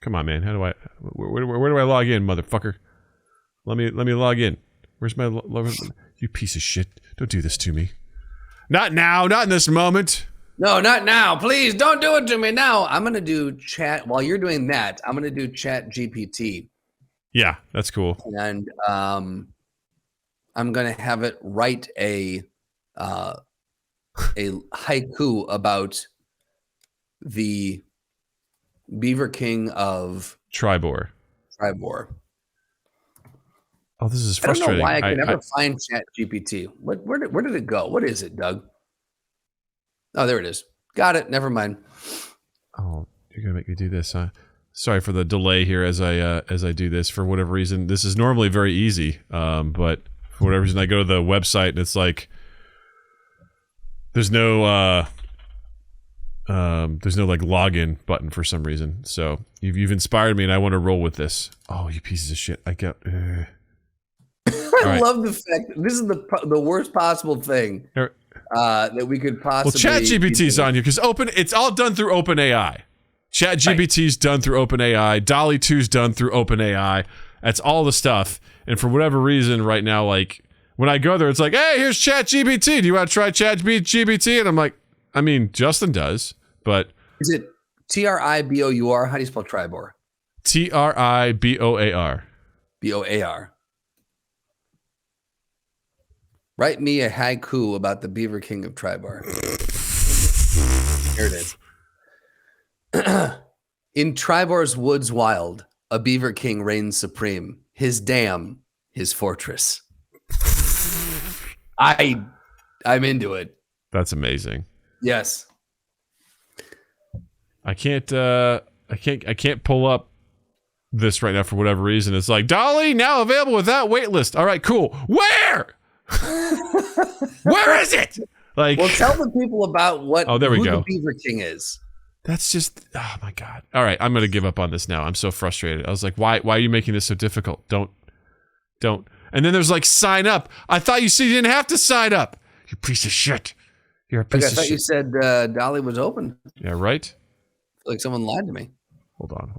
on, man. How do I... Where do I log in, motherfucker? Let me log in. Where's my... You piece of shit. Don't do this to me. Not now. Not in this moment. No, not now. Please don't do it to me now. I'm going to do chat. While you're doing that, I'm going to do chat GPT. Yeah, that's cool. And I'm going to have it write a haiku about the Beaver King of Triboar. Oh, this is frustrating. I don't know why I can never find Chat GPT. Where did it go? What is it, Doug? Oh, there it is. Got it. Never mind. Oh, you're gonna make me do this, huh? Sorry for the delay here as I do this. For whatever reason, this is normally very easy, but for whatever reason, I go to the website and it's like there's no like login button for some reason. So you've inspired me, and I want to roll with this. Oh, you pieces of shit! I get. I love the fact that this is the worst possible thing that we could possibly. Well, ChatGPT's on you because it's all done through OpenAI. ChatGPT's done through OpenAI. Dolly 2's done through OpenAI. That's all the stuff. And for whatever reason, right now, like when I go there, it's like, hey, here's ChatGPT. Do you want to try ChatGPT? And I'm like, I mean, Justin does, but is it Tribour? How do you spell Triboar? Triboar. Boar. Write me a haiku about the Beaver King of Triboar. Here it is. In Triboar's woods wild, a Beaver King reigns supreme. His dam, his fortress. I'm into it. That's amazing. Yes. I can't pull up this right now for whatever reason. It's like, Dolly, now available without waitlist. All right, cool. Where? Where is it? Like, well, tell the people about who the Beaver King is. That's just, oh my God. All right, I'm going to give up on this now. I'm so frustrated. I was like, why are you making this so difficult? Don't. And then there's like, sign up. I thought you said you didn't have to sign up. You piece of shit. You're a piece of shit. I thought you said Dolly was open. Yeah, right? I feel like someone lied to me. Hold on.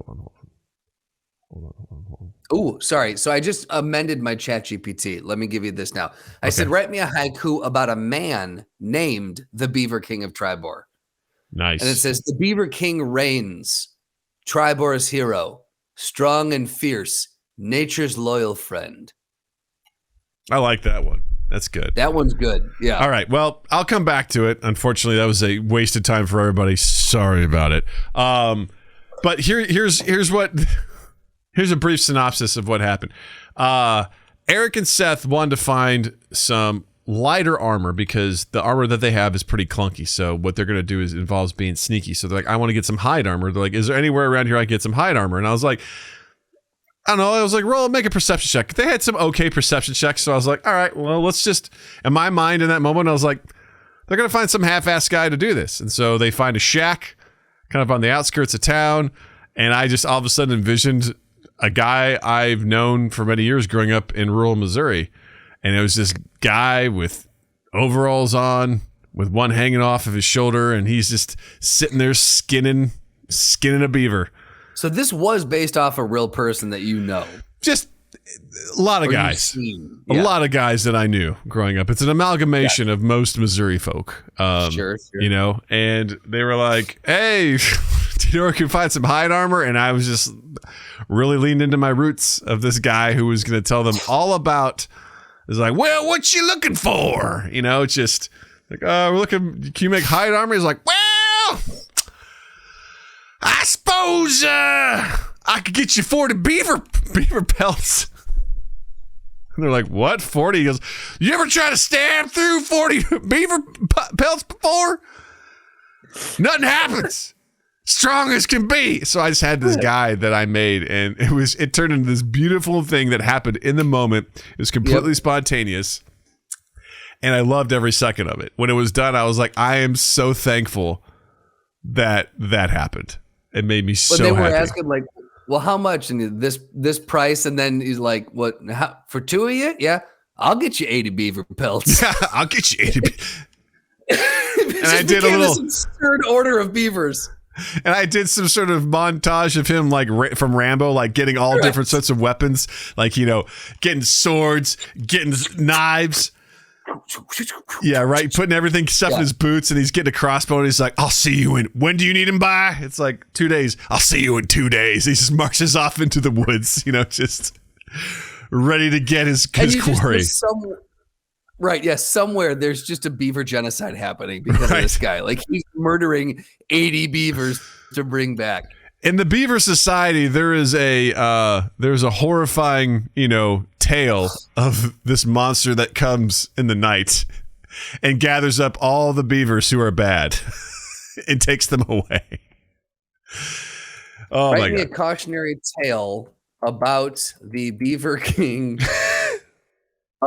Oh, sorry. So I just amended my Chat GPT. Let me give you this now. I said, write me a haiku about a man named the Beaver King of Triboar. Nice. And it says, the Beaver King reigns, Triboar's hero, strong and fierce, nature's loyal friend. I like that one. That's good. That one's good. Yeah. All right. Well, I'll come back to it. Unfortunately, that was a wasted time for everybody. Sorry about it. But here's a brief synopsis of what happened. Eric and Seth wanted to find some lighter armor because the armor that they have is pretty clunky. So what they're going to do involves being sneaky. So they're like, I want to get some hide armor. They're like, is there anywhere around here I can get some hide armor? And I was like, I don't know. I was like, roll, make a perception check. They had some okay perception checks. So I was like, all right, well, let's just, in my mind in that moment, I was like, they're going to find some half-assed guy to do this. And so they find a shack kind of on the outskirts of town. And I just all of a sudden envisioned a guy I've known for many years growing up in rural Missouri. And it was this guy with overalls on, with one hanging off of his shoulder, and he's just sitting there skinning a beaver. So this was based off a real person that you know. Just a lot of guys. A lot of guys that I knew growing up. It's an amalgamation of most Missouri folk. Sure. You know, and they were like, hey, do you know where we can find some hide armor? And I was just really leaned into my roots of this guy who was going to tell them all about. It's like, well, what you looking for? You know, it's just like, we're looking. Can you make hide armor? He's like, well, I suppose I could get you 40 beaver pelts. And they're like, what? 40? He goes, you ever try to stab through 40 beaver pelts before? Nothing happens. Strong as can be. So I just had this guy that I made, and it turned into this beautiful thing that happened in the moment. It was completely spontaneous, and I loved every second of it. When it was done, I was like, I am so thankful that happened. It made me so happy. But they were asking like, well, how much? And this price, and then he's like, what, for two of you? Yeah, I'll get you 80 beaver pelts. Yeah, I'll get you 80 and I did a little absurd order of beavers. And I did some sort of montage of him, like from Rambo, like getting all different sorts of weapons, like, you know, getting swords, getting knives. Yeah, right. Putting everything, stuff in his boots, and he's getting a crossbow, and he's like, I'll see you in, when do you need him by? It's like 2 days. I'll see you in 2 days. He just marches off into the woods, you know, just ready to get his quarry. Right, yes, somewhere there's just a beaver genocide happening because of this guy. Like, he's murdering 80 beavers to bring back. In the Beaver Society, there's a horrifying, you know, tale of this monster that comes in the night and gathers up all the beavers who are bad and takes them away. Oh, my God. Write me a cautionary tale about the Beaver King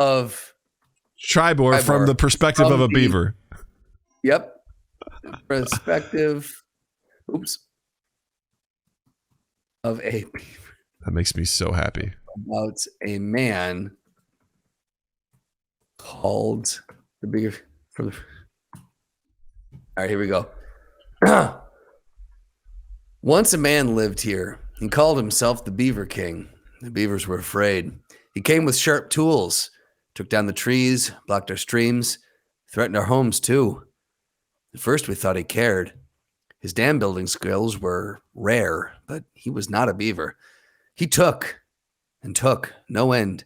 of Triboar from the perspective of a beaver. Yep. Perspective. Of a beaver. That makes me so happy. About a man called the Beaver. All right, here we go. Once a man lived here. He called himself the Beaver King. The beavers were afraid. He came with sharp tools. Took down the trees, blocked our streams, threatened our homes too. At first we thought he cared. His dam building skills were rare, but he was not a beaver. He took and took, no end.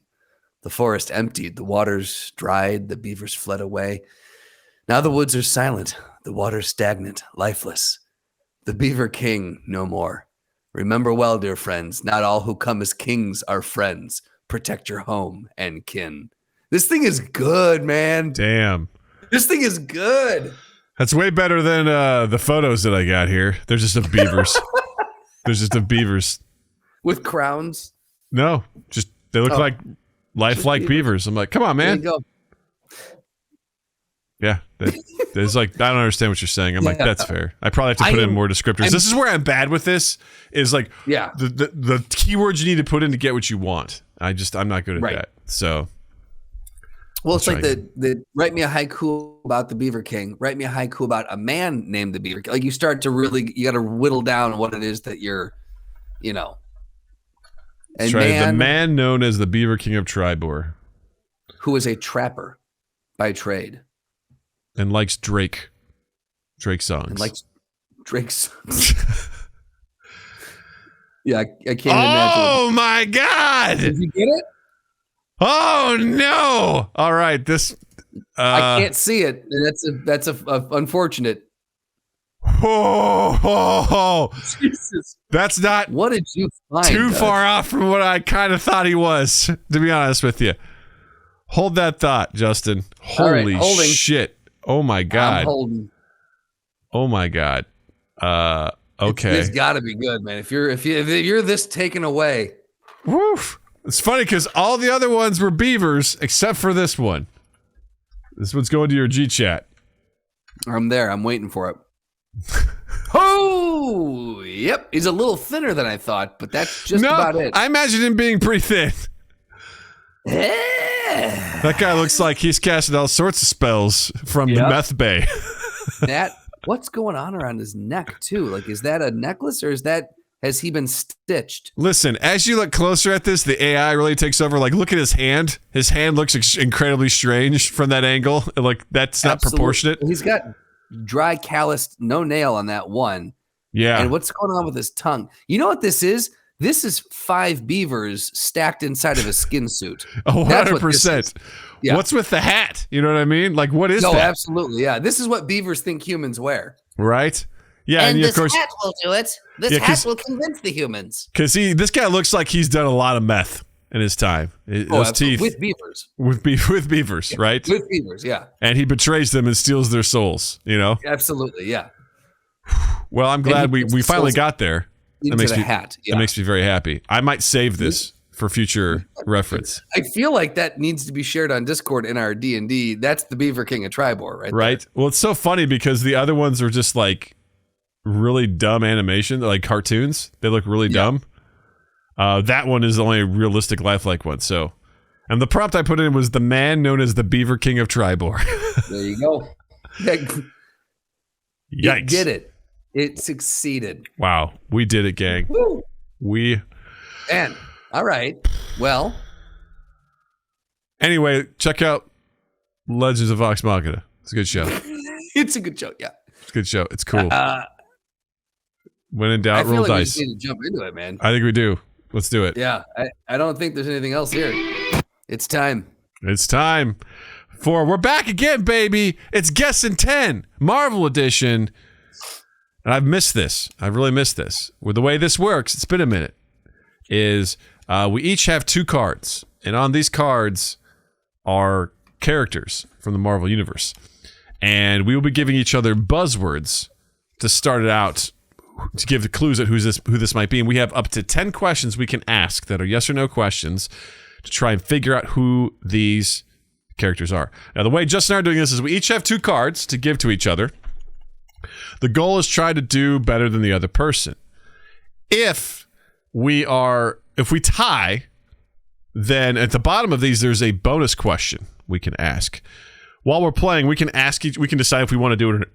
The forest emptied, the waters dried, the beavers fled away. Now the woods are silent, the waters stagnant, lifeless. The Beaver King no more. Remember well, dear friends, not all who come as kings are friends. Protect your home and kin. This thing is good, man. Damn. This thing is good. That's way better than the photos that I got here. They're just of beavers. There's just of beavers. With crowns? No, just they look like lifelike beavers. I'm like, come on, man. There you go. Yeah. It's like, I don't understand what you're saying. I'm like, that's fair. I probably have to put in more descriptors. This is where I'm bad with this, is like the keywords you need to put in to get what you want. I'm not good at that. So... Well, it's like the write me a haiku about the Beaver King. Write me a haiku about a man named the Beaver King. Like, you start to really, you got to whittle down what it is that you're, you know. And the man known as the Beaver King of Triboar, who is a trapper by trade, and likes Drake songs. Yeah, I can't imagine. Oh my God! Did you get it? Oh no! All right, this I can't see it. That's unfortunate. Oh, Jesus! That's not. What did you find? Too far off from what I kind of thought he was, to be honest with you. Hold that thought, Justin. All right, Holy holding. shit. Oh my I'm God. holding. Oh my God. Okay. It's got to be good, man. If you're this taken away. Woof. It's funny because all the other ones were beavers except for this one. This one's going to your G chat. I'm there. I'm waiting for it. Oh, yep. He's a little thinner than I thought, but that's just about it. I imagine him being pretty thin. That guy looks like he's casting all sorts of spells from the meth bay. What's going on around his neck too? Like, is that a necklace or has he been stitched? Listen, as you look closer at this, the AI really takes over. Like, look at his hand. His hand looks incredibly strange from that angle. Like, that's not proportionate. He's got dry, calloused, no nail on that one. Yeah. And what's going on with his tongue? You know what this is? This is 5 beavers stacked inside of a skin suit. 100%. Yeah. What's with the hat? You know what I mean? Like, what is that? Absolutely. Yeah. This is what beavers think humans wear. Right? Yeah. And this hat will do it. This hat will convince the humans. Because this guy looks like he's done a lot of meth in his time. Those teeth. With beavers. With beavers, right? With beavers, yeah. And he betrays them and steals their souls, you know? Absolutely, yeah. Well, I'm glad we finally got there. That makes me, hat. Yeah. That makes me very happy. I might save this for future reference. I feel like that needs to be shared on Discord in our D&D. That's the Beaver King of Triboar, right? Right. There. Well, it's so funny because the other ones are just like really dumb animation, like cartoons. They look really dumb. That one is the only realistic, lifelike one. So, and the prompt I put in was the man known as the Beaver King of Triboar. There you go. Yikes! It did it. It succeeded. Wow, we did it, gang. Woo. And all right. Well. Anyway, check out Legends of Vox Machina. It's a good show. It's a good show. Yeah. It's a good show. It's cool. When in doubt, roll dice. We need to jump into it, man. I think we do. Let's do it. Yeah. I don't think there's anything else here. It's time. It's time for we're back again, baby. It's Guessing 10 Marvel Edition. And I've missed this. I've really missed this. With the way this works, it's been a minute, is we each have 2 cards. And on these cards are characters from the Marvel Universe. And we will be giving each other buzzwords to start it out, to give the clues at who this might be. And we have up to 10 questions we can ask that are yes or no questions to try and figure out who these characters are. Now, the way Justin and I are doing this is we each have 2 cards to give to each other. The goal is try to do better than the other person. If we tie, then at the bottom of these, there's a bonus question we can ask. While we're playing, we can decide if we want to do it,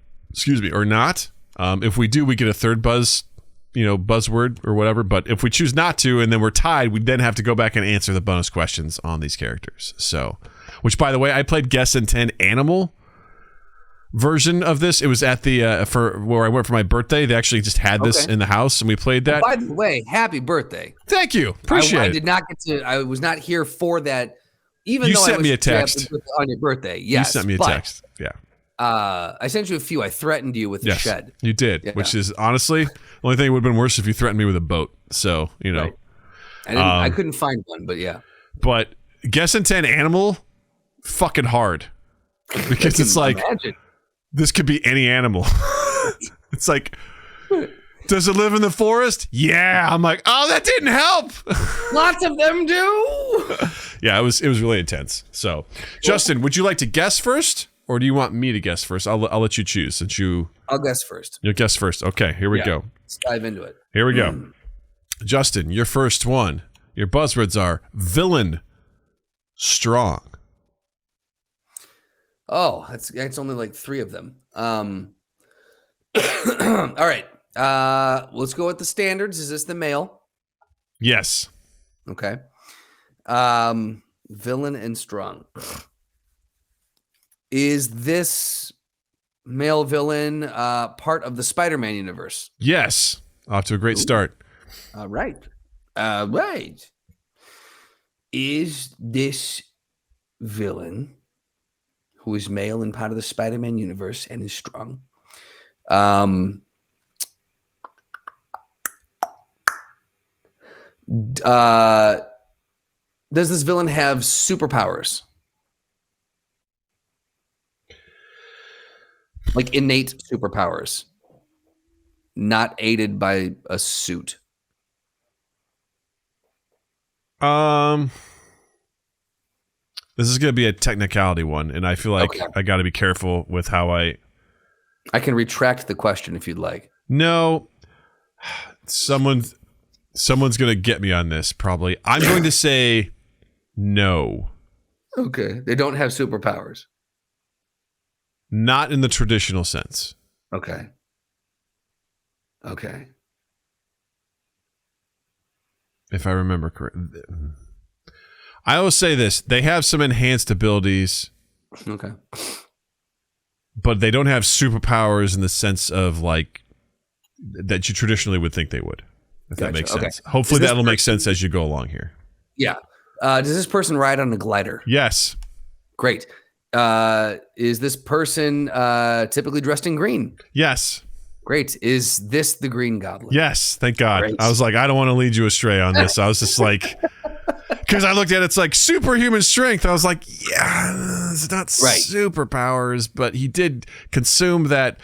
or not. If we do, we get a third buzzword or whatever. But if we choose not to, and then we're tied, we then have to go back and answer the bonus questions on these characters. So, which by the way, I played Guessing 10 Animal version of this. It was at the for where I went for my birthday. They actually just had this in the house, and we played that. By the way, happy birthday! Thank you, appreciate it. I did not get to. I was not here for that. Even you though sent I was me a text on your birthday. Yes, you sent me a text. Yeah. I sent you a few. I threatened you with a shed. You did, which is honestly the only thing that would have been worse if you threatened me with a boat. So you know, I couldn't find one, but yeah. But Guessing 10 Animal, fucking hard because it's like. Imagine. This could be any animal. It's like, does it live in the forest? Yeah. I'm like, oh, that didn't help. Lots of them do. Yeah, it was really intense. So, Justin, would you like to guess first, or do you want me to guess first? I'll let you choose since you. I'll guess first. You'll guess first. Okay, here we go. Let's dive into it. Here we go. Justin, your first one. Your buzzwords are villain, strong. Oh, that's only like 3 of them. All right. Let's go with the standards. Is this the male? Yes. Okay. Villain and strong. Is this male villain part of the Spider-Man universe? Yes. Off to a great start. All right. Right. Is this villain, who is male and part of the Spider-Man universe and is strong, does this villain have superpowers? Like innate superpowers, not aided by a suit. This is going to be a technicality one, and I feel like I got to be careful with how I can retract the question if you'd like. No, someone's going to get me on this. Probably, I'm going to say no. Okay, they don't have superpowers. Not in the traditional sense. Okay. If I remember correctly. I always say this. They have some enhanced abilities. Okay. But they don't have superpowers in the sense of like that you traditionally would think they would. If that makes sense. Okay. Hopefully that'll make sense as you go along here. Yeah. Does this person ride on a glider? Yes. Great. Is this person typically dressed in green? Yes. Great. Is this the Green Goblin? Yes. Thank God. Great. I was like, I don't want to lead you astray on this. I was just like, because I looked at it's like superhuman strength. I was like, yeah, it's not superpowers, but he did consume that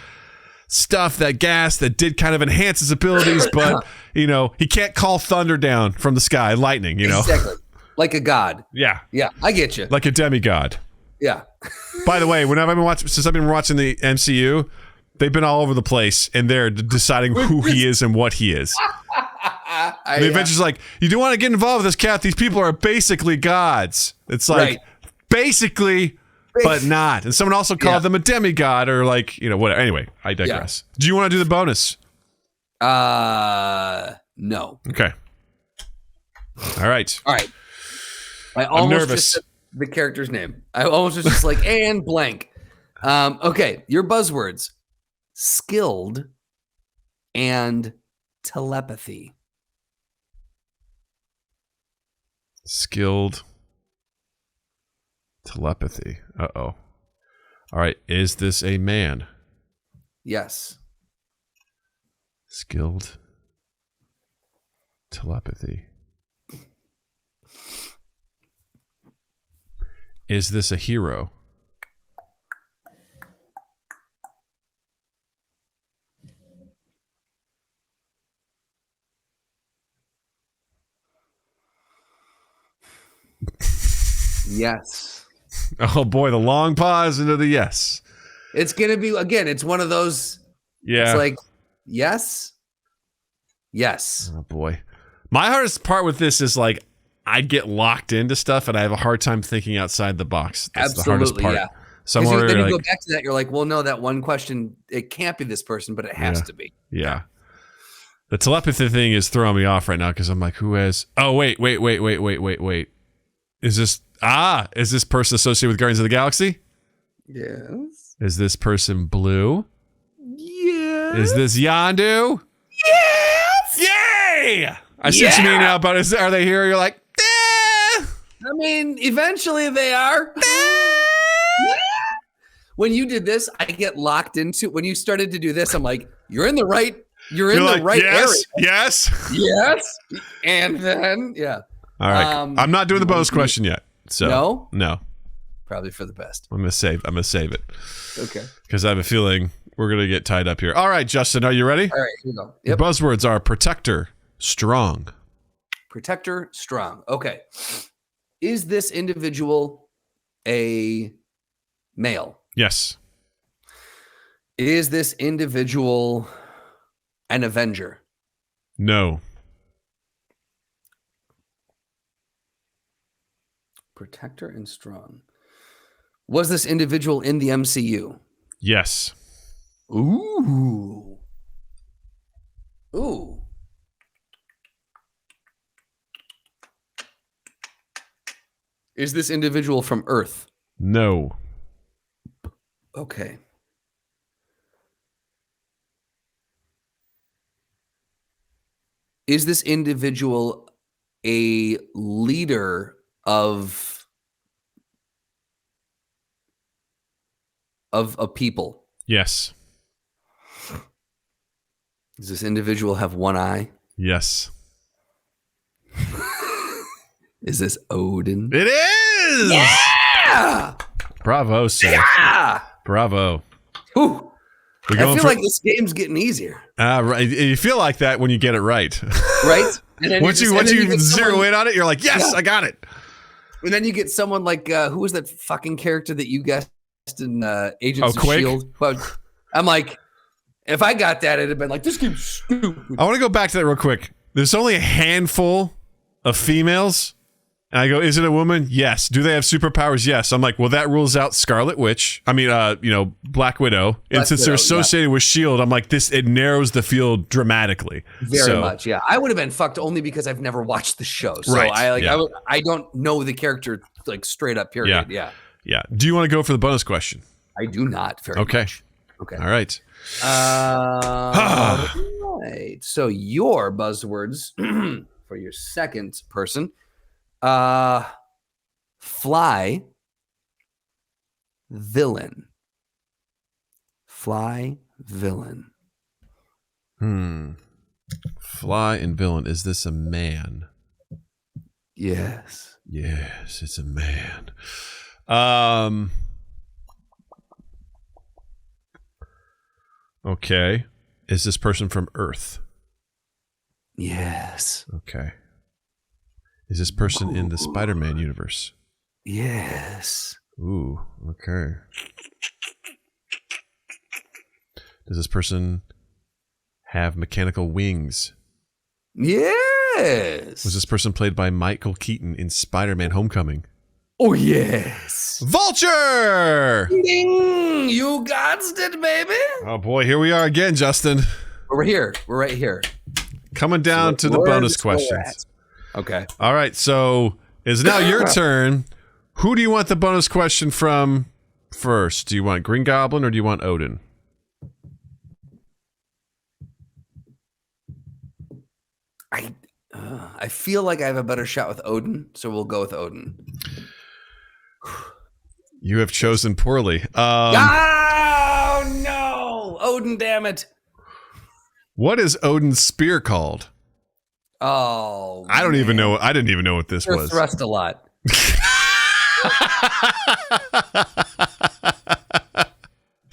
stuff, that gas that did kind of enhance his abilities, but he can't call thunder down from the sky, lightning, Exactly. Like a god. Yeah. Yeah, I get you. Like a demigod. Yeah. By the way, since I've been watching the MCU, they've been all over the place, and they're deciding who he is and what he is. The Avengers like, you don't want to get involved with this, Cap. These people are basically gods. It's like, basically, but not. And someone also called them a demigod or like, whatever. Anyway, I digress. Do you want to do the bonus? No. Okay. All right. I almost just said the character's name. I almost was just like, and blank. Okay, your buzzwords: skilled and telepathy. Skilled telepathy. Uh-oh. All right, is this a man? Yes. Skilled telepathy. Is this a hero? Yes. Oh boy, the long pause into the yes. It's gonna be again. It's one of those. Yeah. It's like yes. Oh boy, my hardest part with this is like I get locked into stuff and I have a hard time thinking outside the box. That's the hardest part. Yeah. So then you go back to that. You're like, well, no, that one question, it can't be this person, but it has to be. Yeah. The telepathy thing is throwing me off right now because I'm like, who has? Oh wait. Is this person associated with Guardians of the Galaxy? Yes. Is this person blue? Yes. Is this Yondu? Yes. Yay! I see what you mean now, but are they here? You're like, eh. I mean, eventually they are. When you did this, I get locked into. When you started to do this, I'm like, you're in the right. You're in the right area. Yes. And then, All right. I'm not doing the bonus question yet. So no. Probably for the best. I'm gonna save it. Okay. Because I have a feeling we're gonna get tied up here. All right, Justin, are you ready? All right, here we go. Yep. The buzzwords are protector, strong. Protector, strong. Okay. Is this individual a male? Yes. Is this individual an Avenger? No. Protector and strong. Was this individual in the MCU? Yes. Ooh. Is this individual from Earth? No. Okay. Is this individual a leader of a people? Yes. Does this individual have one eye? Yes. Is this Odin? It is! Yeah! Bravo, sir. Yeah! Bravo. Ooh. I feel like this game's getting easier. Right. You feel like that when you get it right. Right? And then once you zero in on it, you're like, yes, I got it. And then you get someone like, who was that fucking character that you guessed in Agents of S.H.I.E.L.D.? But I'm like, if I got that, it'd have been like, this game's stupid. I want to go back to that real quick. There's only a handful of females. And I go, is it a woman? Yes. Do they have superpowers? Yes. I'm like, well, that rules out Scarlet Witch. I mean, Black Widow. And since they're associated with S.H.I.E.L.D., I'm like, it narrows the field dramatically. Very much, yeah. I would have been fucked only because I've never watched the show. So I don't know the character like straight up, period. Yeah. Do you want to go for the bonus question? I do not very much. Okay. All right. Right. So your buzzwords for your second person. Fly, villain. Fly, villain. Fly and villain. Is this a man? Yes. Yes, it's a man. Okay. Is this person from Earth? Yes. Okay. Is this person in the Spider-Man universe? Yes. Ooh, okay. Does this person have mechanical wings? Yes. Was this person played by Michael Keaton in Spider-Man Homecoming? Oh, yes. Vulture! Ding! You got it, baby. Oh, boy, here we are again, Justin. We're here. We're right here. Coming down to the bonus questions. Okay. All right, so it's now your turn. Who do you want the bonus question from first? Do you want Green Goblin or do you want Odin? I feel like I have a better shot with Odin, so we'll go with Odin. You have chosen poorly. Oh, no! Odin, damn it. What is Odin's spear called? Oh, I don't even know. I didn't even know what this was. Thrust a lot.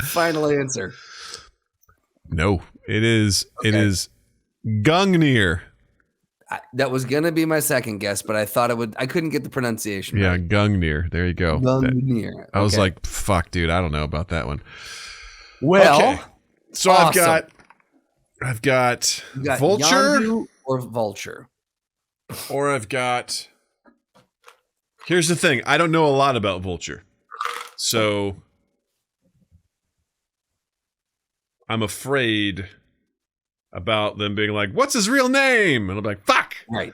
Final answer. No, it is. Okay. It is Gungnir. That was gonna be my second guess, but I thought it would. I couldn't get the pronunciation. Yeah, right. Gungnir. There you go. Gungnir. Okay. I was like, "Fuck, dude, I don't know about that one." Well, okay. So awesome. I've got Vulture Yondu or Vulture, or I've got. Here's the thing: I don't know a lot about Vulture, so I'm afraid about them being like, "What's his real name?" And I'm like, "Fuck!" Right.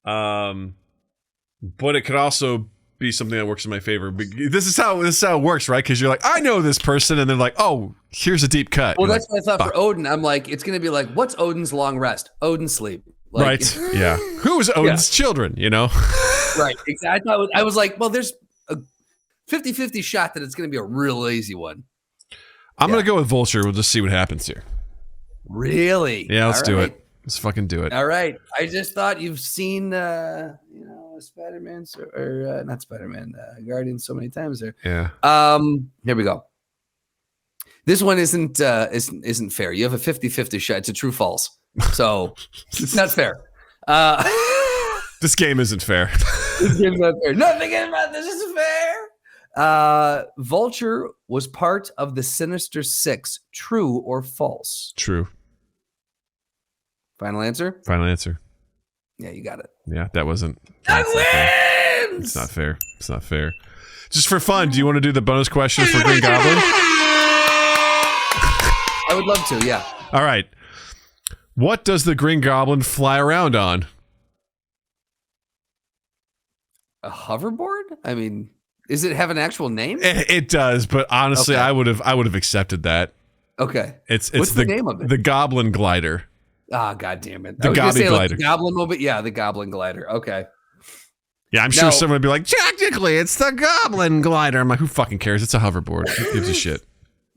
But it could also be something that works in my favor. This is how it works, right? Because you're like, I know this person, and they're like, oh, here's a deep cut. Well, you're that's like, what I thought for Odin. I'm like, it's gonna be like, what's Odin's long rest? Odin sleep. Like, right. Yeah. Who is Odin's children? You know. Right. Exactly. I was like, well, there's a 50-50 shot that it's gonna be a real easy one. I'm gonna go with Vulture. We'll just see what happens here. Really? Yeah, let's do it. Let's fucking do it. All right. I just thought you've seen, Spider-Man or not Spider-Man, Guardian so many times there. Yeah. Here we go. This one isn't fair. You have a 50-50 shot. It's a true false. So it's not fair. This game isn't fair. This game's not fair. Nothing about this is fair. Vulture was part of the Sinister Six. True or false? True. Final answer? Final answer. Yeah, you got it. Yeah, that wasn't. That wins! It's not fair. It's not fair. Just for fun, do you want to do the bonus question for Green Goblin? I would love to, yeah. All right. What does the Green Goblin fly around on? A hoverboard? I mean, does it have an actual name? It does, but honestly, okay. I would have accepted that. Okay. It's What's the name of it? The Goblin Glider. Ah, God damn it. The Goblin Glider. Like the Goblin Mobile. Yeah, the Goblin Glider. Okay. Yeah, I'm sure someone would be like, technically, it's the Goblin Glider. I'm like, who fucking cares? It's a hoverboard. Who gives a shit?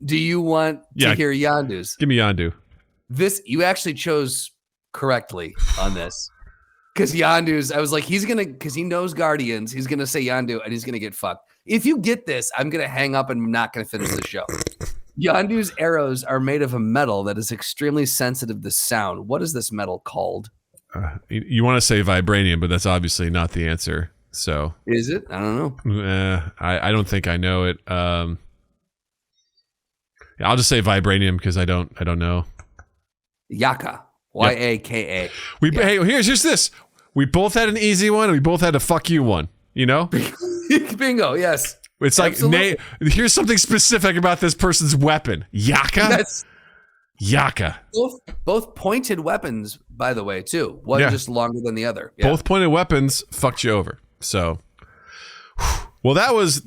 Do you want to hear Yondu's? Give me Yondu. You actually chose correctly on this. Because Yondu's, I was like, because he knows Guardians, he's going to say Yondu and he's going to get fucked. If you get this, I'm going to hang up and I'm not going to finish the show. Yondu's arrows are made of a metal that is extremely sensitive to sound. What is this metal called? You want to say vibranium, but that's obviously not the answer. So is it? I don't know. I don't think I know it. Yeah, I'll just say vibranium because I don't know. Yaka. Yaka. Hey, here's this. We both had an easy one, and we both had a fuck you one. You know? Bingo. Yes. It's like, here's something specific about this person's weapon. Yaka? Yes. Yaka. Both pointed weapons, by the way, too. One just longer than the other. Yeah. Both pointed weapons fucked you over. So, well, that was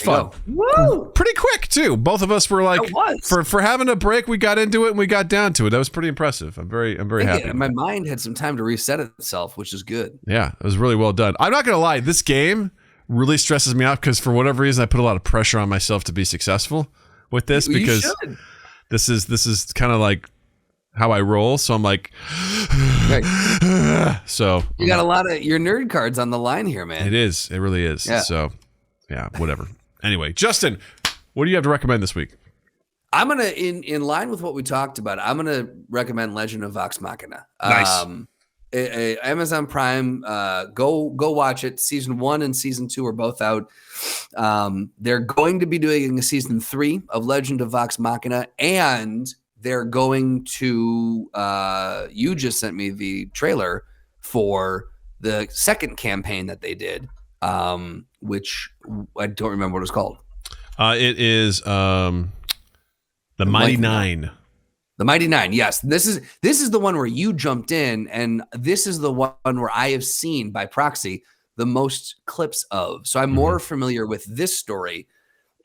fun. Woo! Pretty quick, too. Both of us were like, for having a break, we got into it and we got down to it. That was pretty impressive. I'm very happy. My mind had some time to reset itself, which is good. Yeah, it was really well done. I'm not going to lie. This game really stresses me out because for whatever reason I put a lot of pressure on myself to be successful with this because this is kind of like how I roll. So I'm like, so you got a lot of your nerd cards on the line here, man. It is. It really is. Yeah. So yeah, whatever. Anyway, Justin, what do you have to recommend this week? I'm gonna in line with what we talked about. I'm gonna recommend Legend of Vox Machina. Nice. Amazon Prime, go watch it. Season 1 and season 2 are both out. They're going to be doing a season 3 of Legend of Vox Machina, and they're going to you just sent me the trailer for the second campaign that they did, which I don't remember what it's called. It is the Mighty Nine. The Mighty Nine, yes. This is the one where you jumped in, and this is the one where I have seen by proxy the most clips of. So I'm more familiar with this story,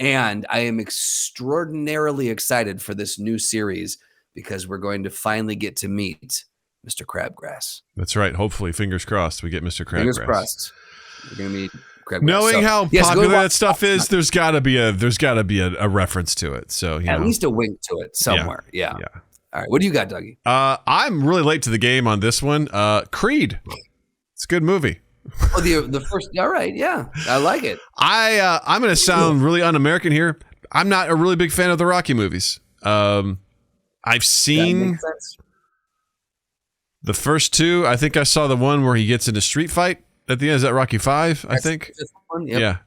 and I am extraordinarily excited for this new series because we're going to finally get to meet Mr. Crabgrass. That's right. Hopefully, fingers crossed, we get Mr. Crabgrass. Fingers crossed. We're going to meet Crabgrass. Knowing how popular that stuff is, there's got to be a reference to it. So at least a wink to it somewhere. Yeah. All right. What do you got, Dougie? I'm really late to the game on this one. Creed. It's a good movie. Oh, the first. All right. Yeah, I like it. I'm going to sound really un-American here. I'm not a really big fan of the Rocky movies. I've seen the first two. I think I saw the one where he gets in a street fight at the end. Is that Rocky 5? I think. Yep. Yeah.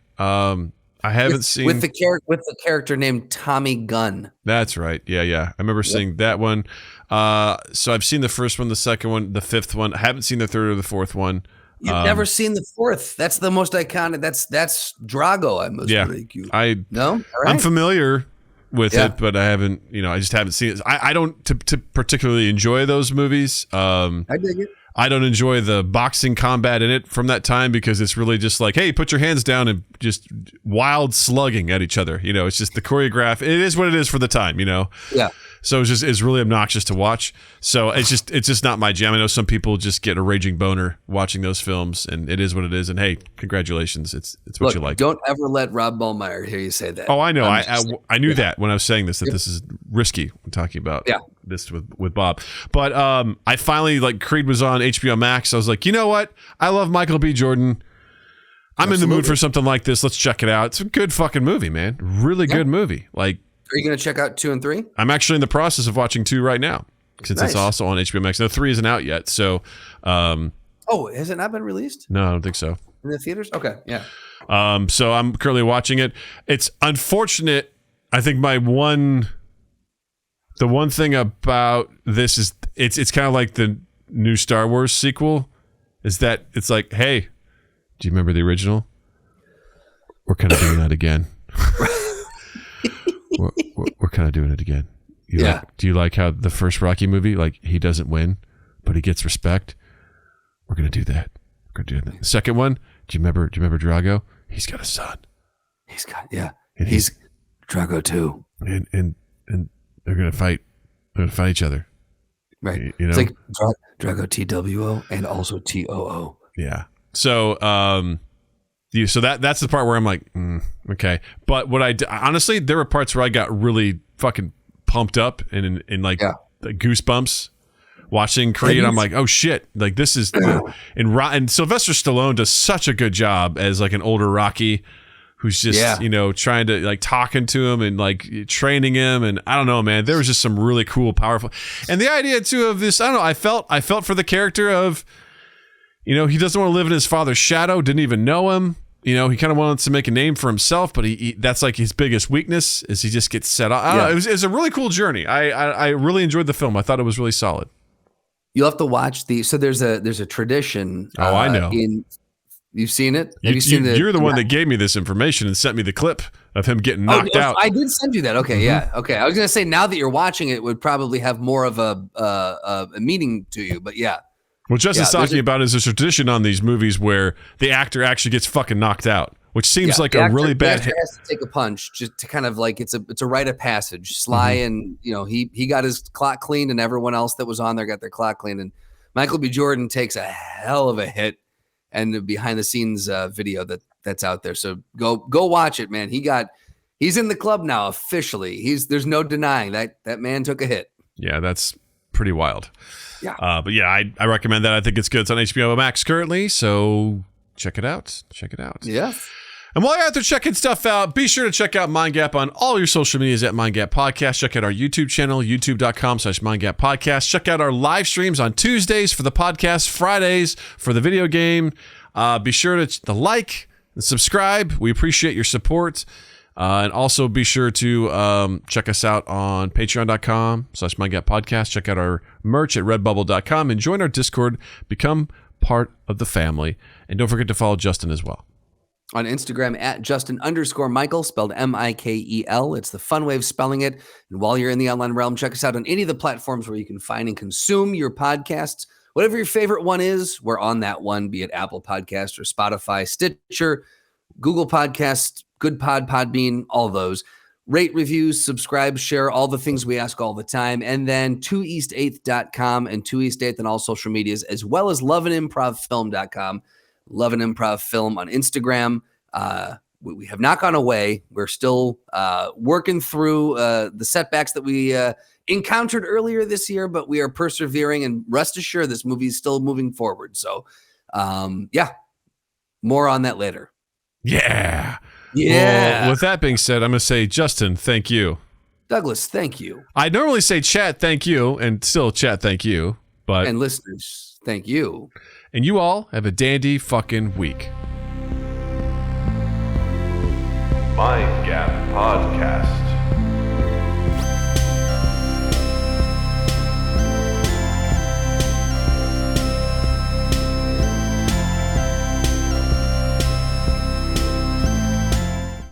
I haven't seen with the character named Tommy Gunn. That's right. Yeah. I remember seeing that one. So I've seen the first one, the second one, the fifth one. I haven't seen the third or the fourth one. You've never seen the fourth. That's the most iconic. That's Drago. I must believe you. No. All right. I'm familiar with it, but I haven't. I just haven't seen it. I don't to particularly enjoy those movies. I dig it. I don't enjoy the boxing combat in it from that time because it's really just like, hey, put your hands down and just wild slugging at each other. It's just the choreograph. It is what it is for the time, Yeah. So it's really obnoxious to watch. So it's just not my jam. I know some people just get a raging boner watching those films, and it is what it is. And hey, congratulations. It's what you like. Don't ever let Rob Ballmeyer hear you say that. Oh, I know. I knew that when I was saying this, that this is risky when talking about this with Bob. But I finally, Creed was on HBO Max. I was like, you know what? I love Michael B. Jordan. I'm in the mood for something like this. Let's check it out. It's a good fucking movie, man. Really good movie. Are you going to check out 2 and 3? I'm actually in the process of watching 2 right now since it's also on HBO Max. No, 3 isn't out yet. So, has it not been released? No, I don't think so. In the theaters? Okay, yeah. So I'm currently watching it. It's unfortunate. I think the one thing about this is it's kind of like the new Star Wars sequel is that it's like, hey, do you remember the original? We're kind of doing that again. We're kind of doing it again. Do you like how the first Rocky movie, he doesn't win, but he gets respect? We're gonna do that. We're gonna do that. The second one, do you remember Drago? He's got a son. And he's Drago too. And they're gonna fight. They're gonna fight each other. Right. It's like Drago TWO and also TOO. Yeah. So so that's the part where I'm like, okay. But what honestly, there were parts where I got really fucking pumped up and in the goosebumps watching Creed. I'm like, oh shit, this is and Sylvester Stallone does such a good job as an older Rocky. who's just, trying to like talking to him and like training him. And I don't know, man, there was just some really cool, powerful. And the idea too of this, I don't know, I felt for the character of, he doesn't want to live in his father's shadow, didn't even know him. He kind of wants to make a name for himself, but he that's like his biggest weakness is he just gets set up. I don't know, it was a really cool journey. I really enjoyed the film. I thought it was really solid. You'll have to watch so there's a tradition. Oh, I know. You've seen it? Have you seen You're the one that gave me this information and sent me the clip of him getting knocked out. I did send you that. Okay, yeah. Okay. I was going to say, now that you're watching it, would probably have more of a meaning to you, but yeah. What Justin's talking about is a tradition on these movies where the actor actually gets fucking knocked out, which seems like a really bad hit. The actor has to take a punch just to kind of like, it's a rite of passage. Sly and, he got his clock cleaned and everyone else that was on there got their clock cleaned. And Michael B. Jordan takes a hell of a hit. And the behind the scenes video that's out there. So go watch it, man. He's in the club now officially. There's no denying that man took a hit. Yeah, that's pretty wild. Yeah. But yeah, I recommend that. I think it's good. It's on HBO Max currently, so check it out. Yeah. And while you're out there checking stuff out, be sure to check out Mind Gap on all your social medias at Mind Gap Podcast. Check out our YouTube channel, youtube.com/Mind Gap Podcast. Check out our live streams on Tuesdays for the podcast, Fridays for the video game. Be sure to like and subscribe. We appreciate your support. And also be sure to check us out on patreon.com/Mind Gap Podcast. Check out our merch at redbubble.com and join our Discord. Become part of the family. And don't forget to follow Justin as well. On Instagram at Justin_Michael, spelled Mikel. It's the fun way of spelling it. And while you're in the online realm, check us out on any of the platforms where you can find and consume your podcasts. Whatever your favorite one is, we're on that one, be it Apple Podcast or Spotify, Stitcher, Google Podcasts, Good Pod, Podbean, all those. Rate, reviews, subscribe, share, all the things we ask all the time. And then 2east8th.com and 2east8th on all social medias, as well as loveandimprovfilm.com. Love and Improv Film on Instagram. We have not gone away. We're still working through the setbacks that we encountered earlier this year, but we are persevering, and rest assured this movie is still moving forward. So, more on that later. Yeah. Well, with that being said, I'm going to say, Justin, thank you. Douglas, thank you. I normally say chat, thank you, and still chat, thank you. And listeners, thank you. And you all have a dandy fucking week. Mind Gap Podcast.